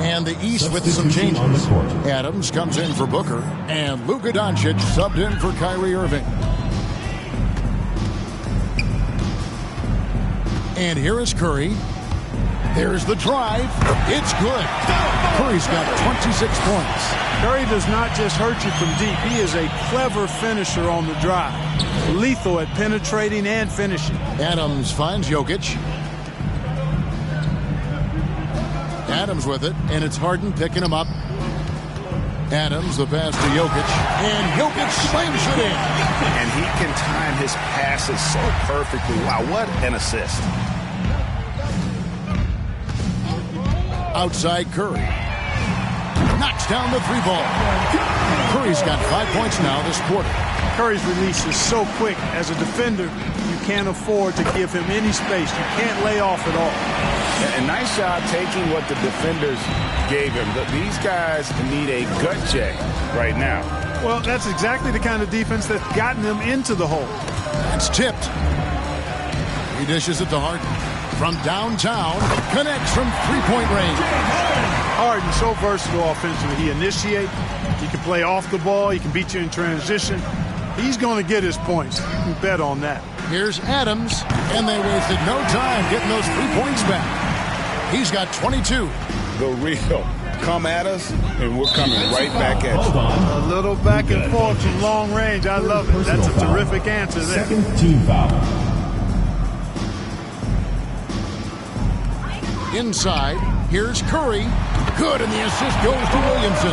And the East with some changes. Adams comes in for Booker, and Luka Doncic subbed in for Kyrie Irving. And here is Curry. There's the drive. It's good. Curry's got 26 points. Curry does not just hurt you from deep. He is a clever finisher on the drive. Lethal at penetrating and finishing. Adams finds Jokic. Adams with it, and it's Harden picking him up. Adams, the pass to Jokic, and Jokic slams it in. And he can time his passes so perfectly. Wow, what an assist. Outside Curry. Knocks down the 3-ball. Curry's got 5 points now this quarter. Curry's release is so quick. As a defender, you can't afford to give him any space. You can't lay off at all. And nice job taking what the defenders gave him. These guys need a gut check right now. Well, that's exactly the kind of defense that's gotten them into the hole. It's tipped. He dishes it to Harden. From downtown, connects from three-point range. Harden, so versatile offensively. He initiates, he can play off the ball, he can beat you in transition. He's going to get his points. You can bet on that. Here's Adams, and they wasted no time getting those 3 points back. He's got 22. The real come at us, and we're coming right back at you. A little back and forth from long range. I love it. That's a terrific answer there. Second team foul. Inside, here's Curry. Good, and the assist goes to Williamson.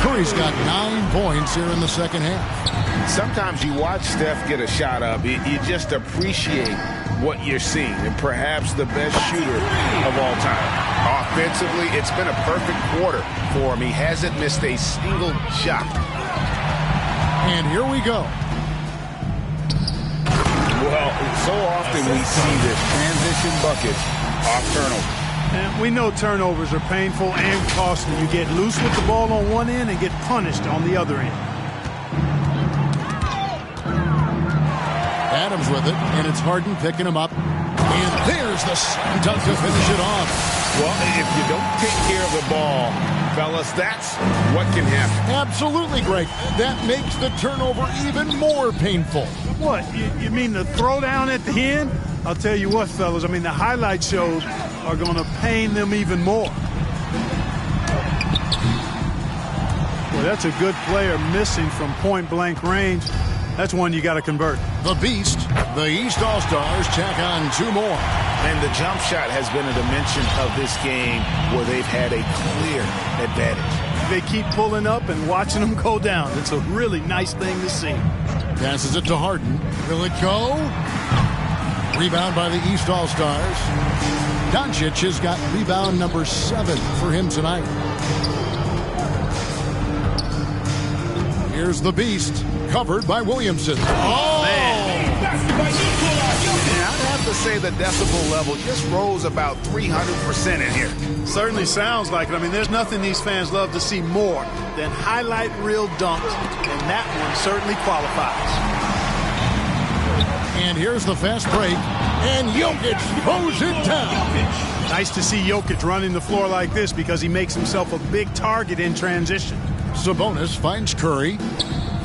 Curry's got 9 points here in the second half. Sometimes you watch Steph get a shot up, you just appreciate what you're seeing, and perhaps the best shooter of all time. Offensively, it's been a perfect quarter for him. He hasn't missed a single shot. And here we go. Well, so often we see this transition buckets off turnovers. And we know turnovers are painful and costly. You get loose with the ball on one end and get punished on the other end. Adams with it, and it's Harden picking him up. And there's the slam dunk to finish it off. Well, if you don't take care of the ball, fellas, that's what can happen. Absolutely, Greg. That makes the turnover even more painful. What? You mean the throwdown at the end? I'll tell you what, fellas. I mean, the highlight shows are going to pain them even more. Well, that's a good player missing from point-blank range. That's one you got to convert. The Beast, the East All-Stars tack on 2 more. And the jump shot has been a dimension of this game where they've had a clear advantage. They keep pulling up and watching them go down. It's a really nice thing to see. Passes it to Harden. Will it go? Rebound by the East All-Stars. Doncic has got rebound number 7 for him tonight. Here's the Beast, covered by Williamson. Oh, man. I'd have to say the decibel level just rose about 300% in here. Certainly sounds like it. I mean, there's nothing these fans love to see more than highlight reel dunks, and that one certainly qualifies. And here's the fast break, and Jokic throws it down. Nice to see Jokic running the floor like this because he makes himself a big target in transition. Sabonis finds Curry.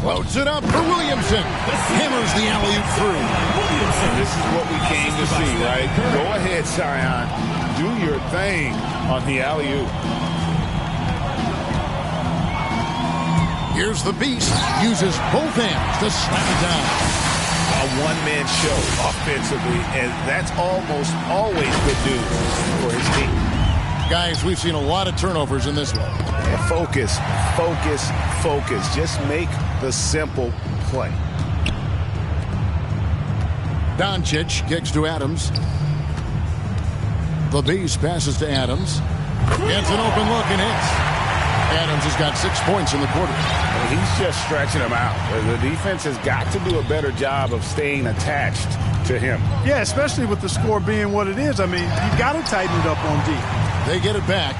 Floats it up for Williamson. Hammers the alley-oop through. This is what we came to see, right? Go ahead, Zion. Do your thing on the alley-oop. Here's the Beast. Uses both hands to slam it down. A one-man show offensively, and that's almost always good news for his team. Guys, we've seen a lot of turnovers in this one. Yeah, focus, focus, focus. Just make the simple play. Doncic kicks to Adams. The Beast passes to Adams. Gets an open look and hits. Adams has got 6 points in the quarter. He's just stretching him out. The defense has got to do a better job of staying attached to him. Yeah, especially with the score being what it is. I mean, you've got to tighten it up on D. They get it back.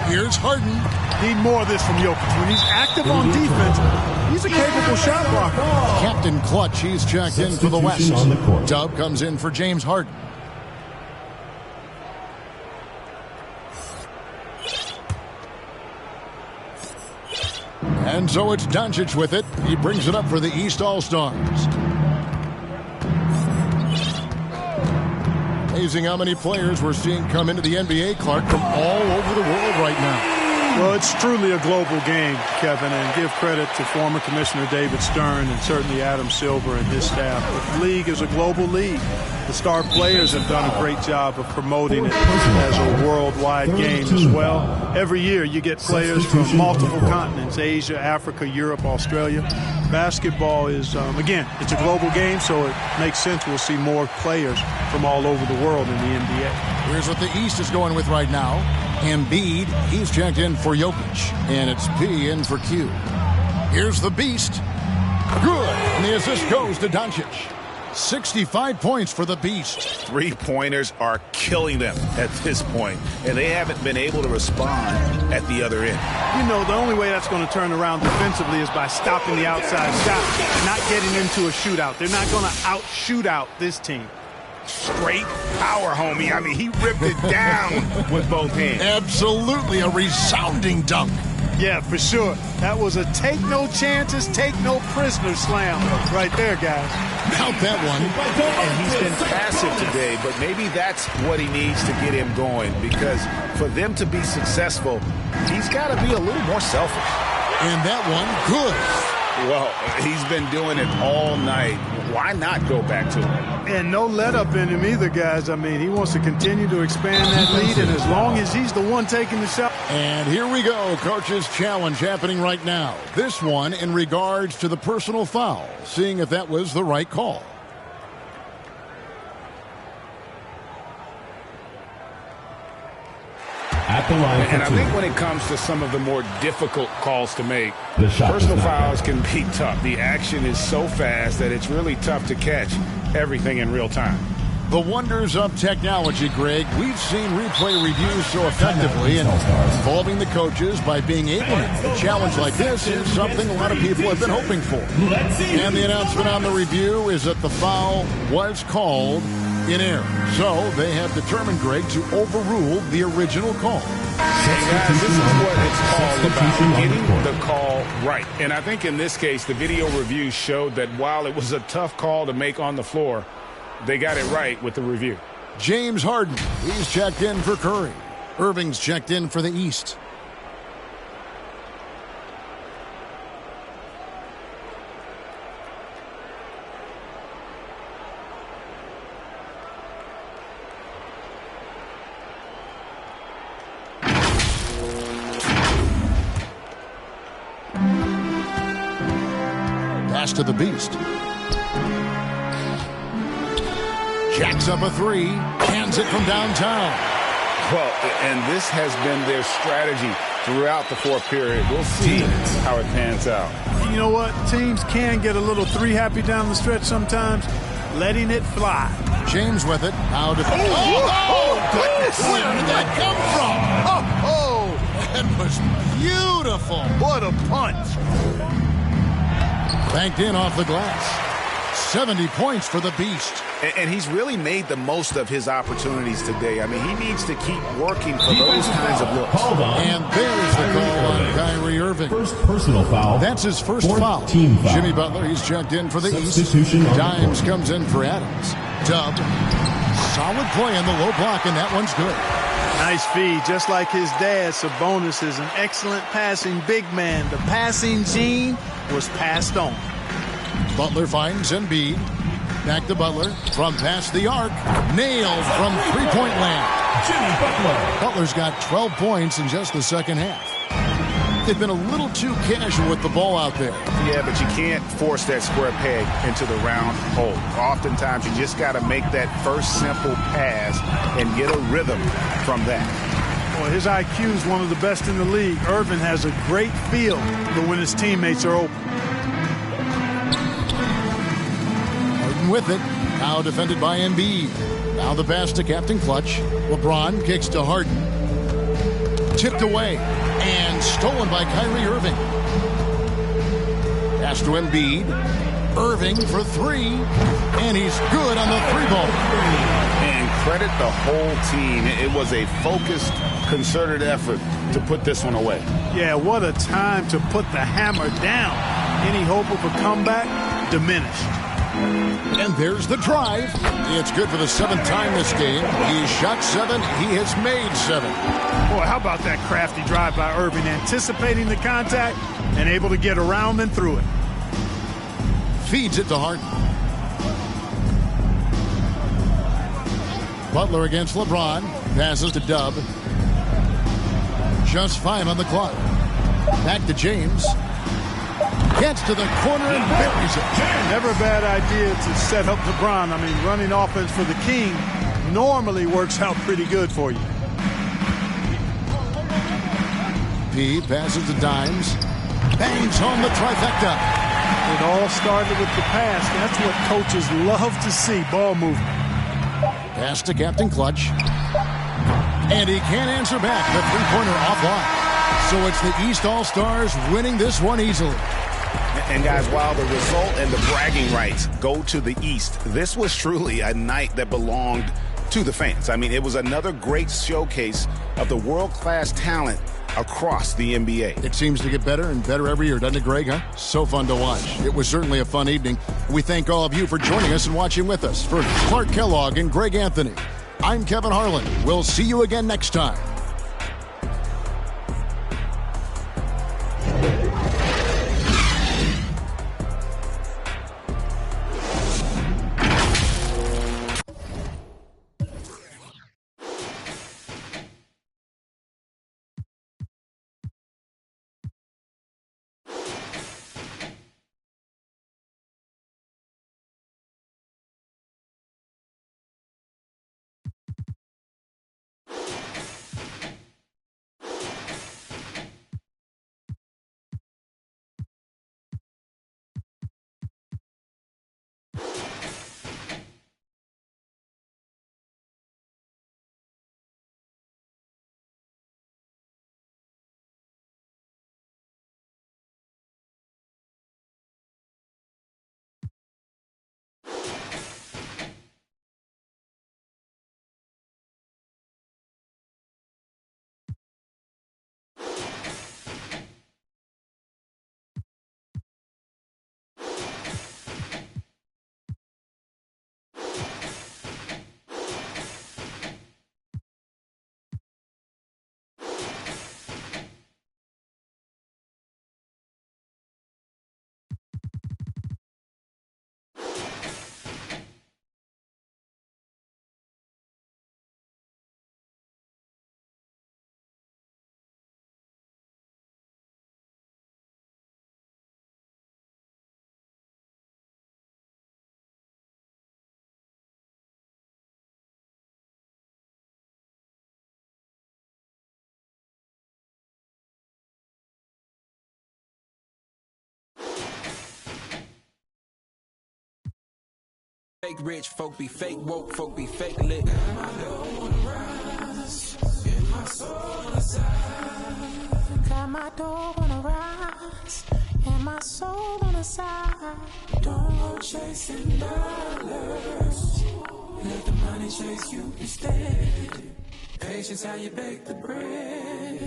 Here's Harden. Need more of this from Jokic. When he's active on defense, he's a capable shot blocker. Captain Clutch, he's checked in for the West. Dub comes in for James Harden. And so it's Doncic with it. He brings it up for the East All-Stars. Amazing how many players we're seeing come into the NBA, Clark, from all over the world right now. Well, it's truly a global game, Kevin, and give credit to former Commissioner David Stern and certainly Adam Silver and his staff. The league is a global league. The star players have done a great job of promoting it as a worldwide game as well. Every year you get players from multiple continents, Asia, Africa, Europe, Australia. Basketball is, again, it's a global game, so it makes sense we'll see more players from all over the world in the NBA. Here's what the East is going with right now. Embiid, he's checked in for Jokic, and it's P in for Q. Here's the Beast. Good, and the assist goes to Doncic. 65 points for the Beast. Three-pointers are killing them at this point, and they haven't been able to respond at the other end. You know, the only way that's going to turn around defensively is by stopping the outside shot, not getting into a shootout. They're not going to out-shoot out this team. Straight power, homie. I mean, he ripped it down with both hands. Absolutely a resounding dunk. Yeah, for sure. That was a take no chances, take no prisoners slam right there, guys. Count that one. And he's been passive today, but maybe that's what he needs to get him going, because for them to be successful, he's got to be a little more selfish. And that one, good. Well, he's been doing it all night. Why not go back to him? And no let up in him either, guys. I mean, he wants to continue to expand that lead, and as long as he's the one taking the shot. And here we go, Coach's Challenge happening right now. This one in regards to the personal foul, seeing if that was the right call. At the line and I think when it comes to some of the more difficult calls to make, personal fouls can be tough. The action is so fast that it's really tough to catch everything in real time. The wonders of technology, Greg. We've seen replay reviews so effectively in involving the coaches by being able to. A challenge like this is something a lot of people have been hoping for. And the announcement on the review is that the foul was called in error. So they have determined, Greg, to overrule the original call. Guys, this is what it's all about, getting the call right. And I think in this case, the video review showed that while it was a tough call to make on the floor, they got it right with the review. James Harden, he's checked in for Curry. Irving's checked in for the East. Pass to the Beast. Jacks up a three, hands it from downtown. Well, and this has been their strategy throughout the fourth period. We'll see how it pans out. You know what? Teams can get a little three happy down the stretch sometimes, letting it fly. James with it. Now to goodness! Where did that come from? That was beautiful. What a punch. Banked in off the glass. 70 points for the Beast. And he's really made the most of his opportunities today. I mean, he needs to keep working for those kinds of looks. And there's the call on Kyrie Irving. First personal foul. That's his first foul. Team foul. Jimmy Butler, he's checked in for the East. Dimes comes in for Adams. Dub. Solid play on the low block, and that one's good. Nice feed, just like his dad. Sabonis is an excellent passing big man. The passing gene was passed on. Butler finds Embiid. Back to Butler from past the arc. Nailed from three-point land. Jimmy Butler. Butler's got 12 points in just the second half. They've been a little too casual with the ball out there. Yeah, but you can't force that square peg into the round hole. Oftentimes, you just got to make that first simple pass and get a rhythm from that. Well, his IQ is one of the best in the league. Irvin has a great feel for when his teammates are open. With it, now defended by Embiid. Now the pass to Captain Clutch. LeBron kicks to Harden. Tipped away and stolen by Kyrie Irving. Pass to Embiid. Irving for three, and he's good on the three ball. And credit the whole team. It was a focused, concerted effort to put this one away. Yeah, what a time to put the hammer down. Any hope of a comeback diminished. And there's the drive. It's good for the seventh time this game. He shot seven. He has made seven. Boy, how about that crafty drive by Irving, anticipating the contact and able to get around and through it. Feeds it to Harden. Butler against LeBron. Passes to Dub. Just 5 on the clock. Back to James. Gets to the corner and buries it. Never a bad idea to set up LeBron. I mean, running offense for the King normally works out pretty good for you. P passes to Dimes. Bangs home the trifecta. It all started with the pass. That's what coaches love to see, ball movement. Pass to Captain Clutch. And he can't answer back. The three-pointer offline. So it's the East All-Stars winning this one easily. And guys, while the result and the bragging rights go to the East, this was truly a night that belonged to the fans. I mean, it was another great showcase of the world-class talent across the NBA. It seems to get better and better every year, doesn't it, Greg? Huh? So fun to watch. It was certainly a fun evening. We thank all of you for joining us and watching with us. For Clark Kellogg and Greg Anthony, I'm Kevin Harlan. We'll see you again next time. fake rich, folk be fake woke, folk be fake lit. And my dough wanna rise, and my soul wanna sigh. Got my dough wanna rise, and my soul wanna sigh. Don't go chasing dollars, let the money chase you instead. Patience how you bake the bread.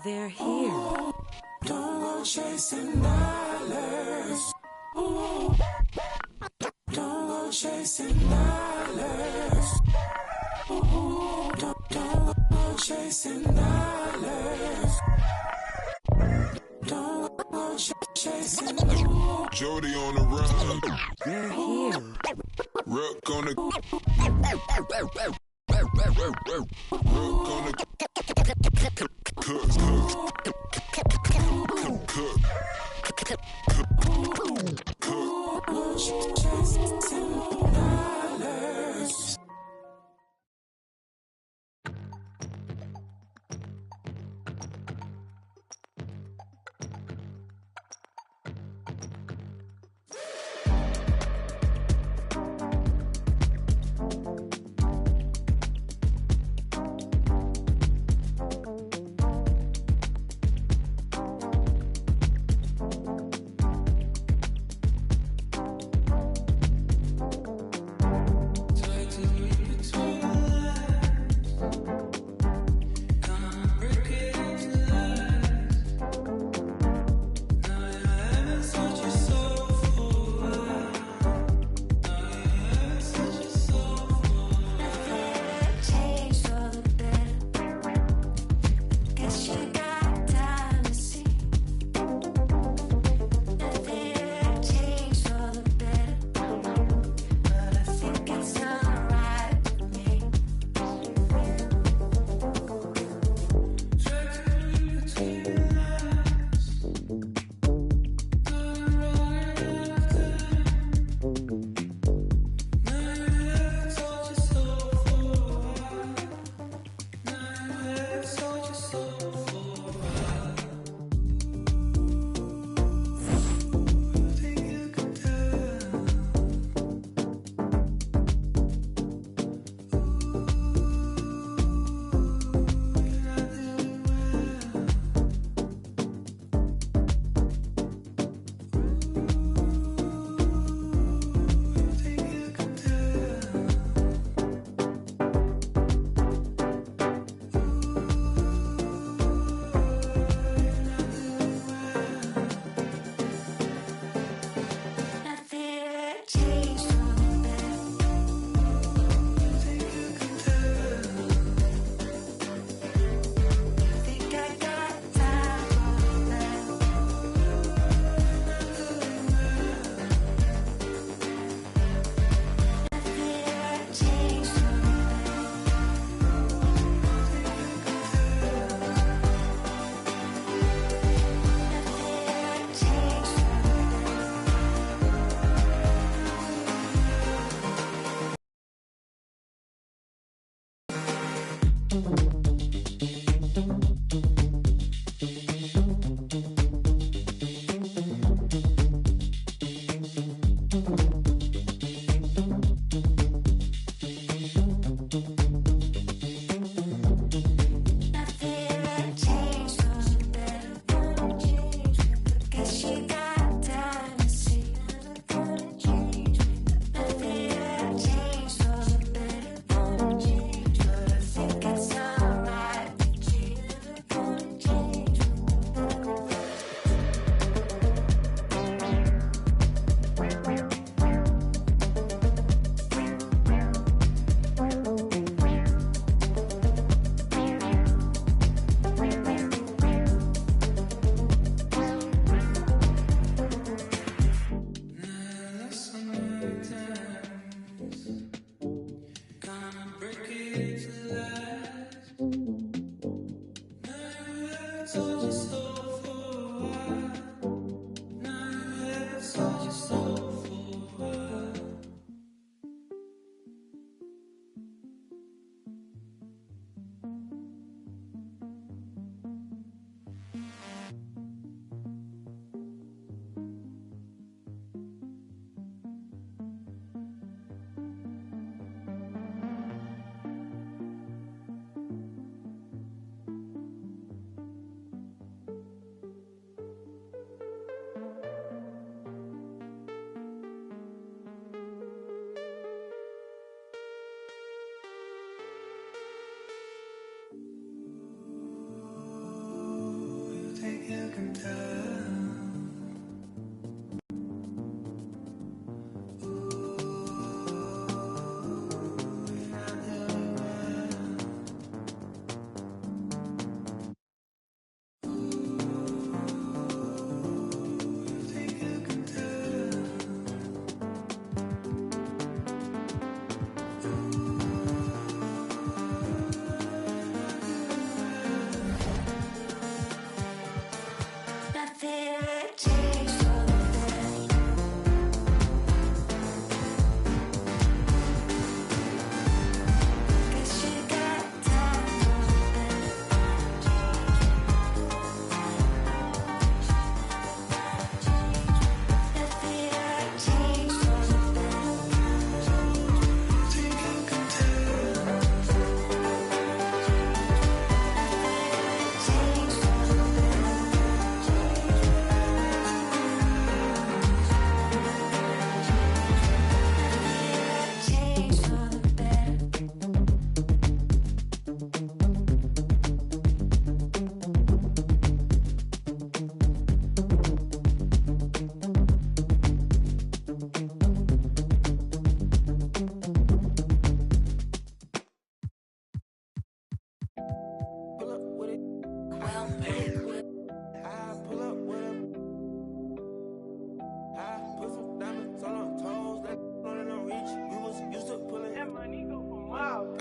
They're here. Don't go chasing dollars. Ooh. Don't go chasing dollars. Ooh. Don't go chasing dollars. Don't go chasing dollars. Jody on the run. They're here. Rook on the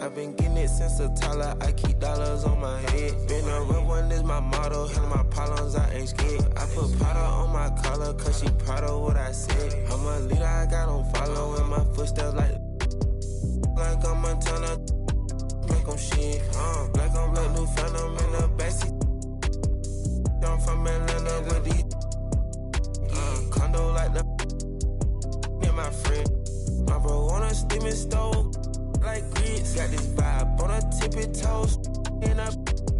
I've been getting it since a toddler, I keep dollars on my head. Been a real one is my motto, handle my problems, I ain't scared. I put powder on my collar, cause she proud of what I said. I'm a leader, I got on following my footsteps like I'm Montana, like I'm shit. Like I'm black new phantom in the backseat. I'm from Atlanta with these condo like the me my friend. My bro on a steaming stove. Like grits, got this vibe on her tippy toes. In a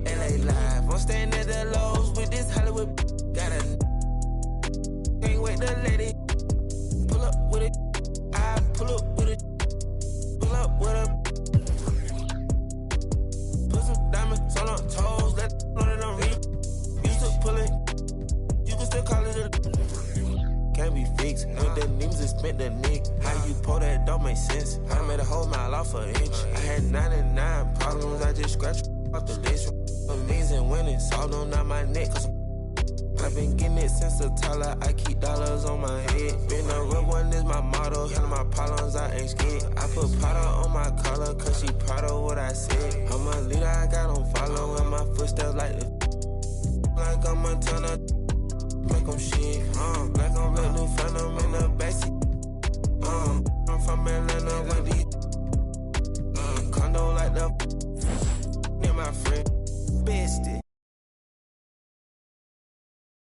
LA live, I'm staying at the Lowe's with this Hollywood. Got a can't wait to let it pull up with it. I pull up with it, pull up with her. Put some diamonds on her toes, let know that I'm real. Used to pull it, you can still call it a. Can't be fixed, with the names and spent the nick. How you pull that don't make sense. I made a whole mile off an inch. I had 99 problems, I just scratched off the list. Amazing winning, solved on out my neck. Cause I've been getting it since a toddler, I keep dollars on my head. Been a real one is my motto, handle my problems, I ain't scared. I put powder on my collar, cause she proud of what I said. I'm a leader, I got on following my footsteps like the like I'm Montana. Like I'm shit, like I'm black new phantom in the back.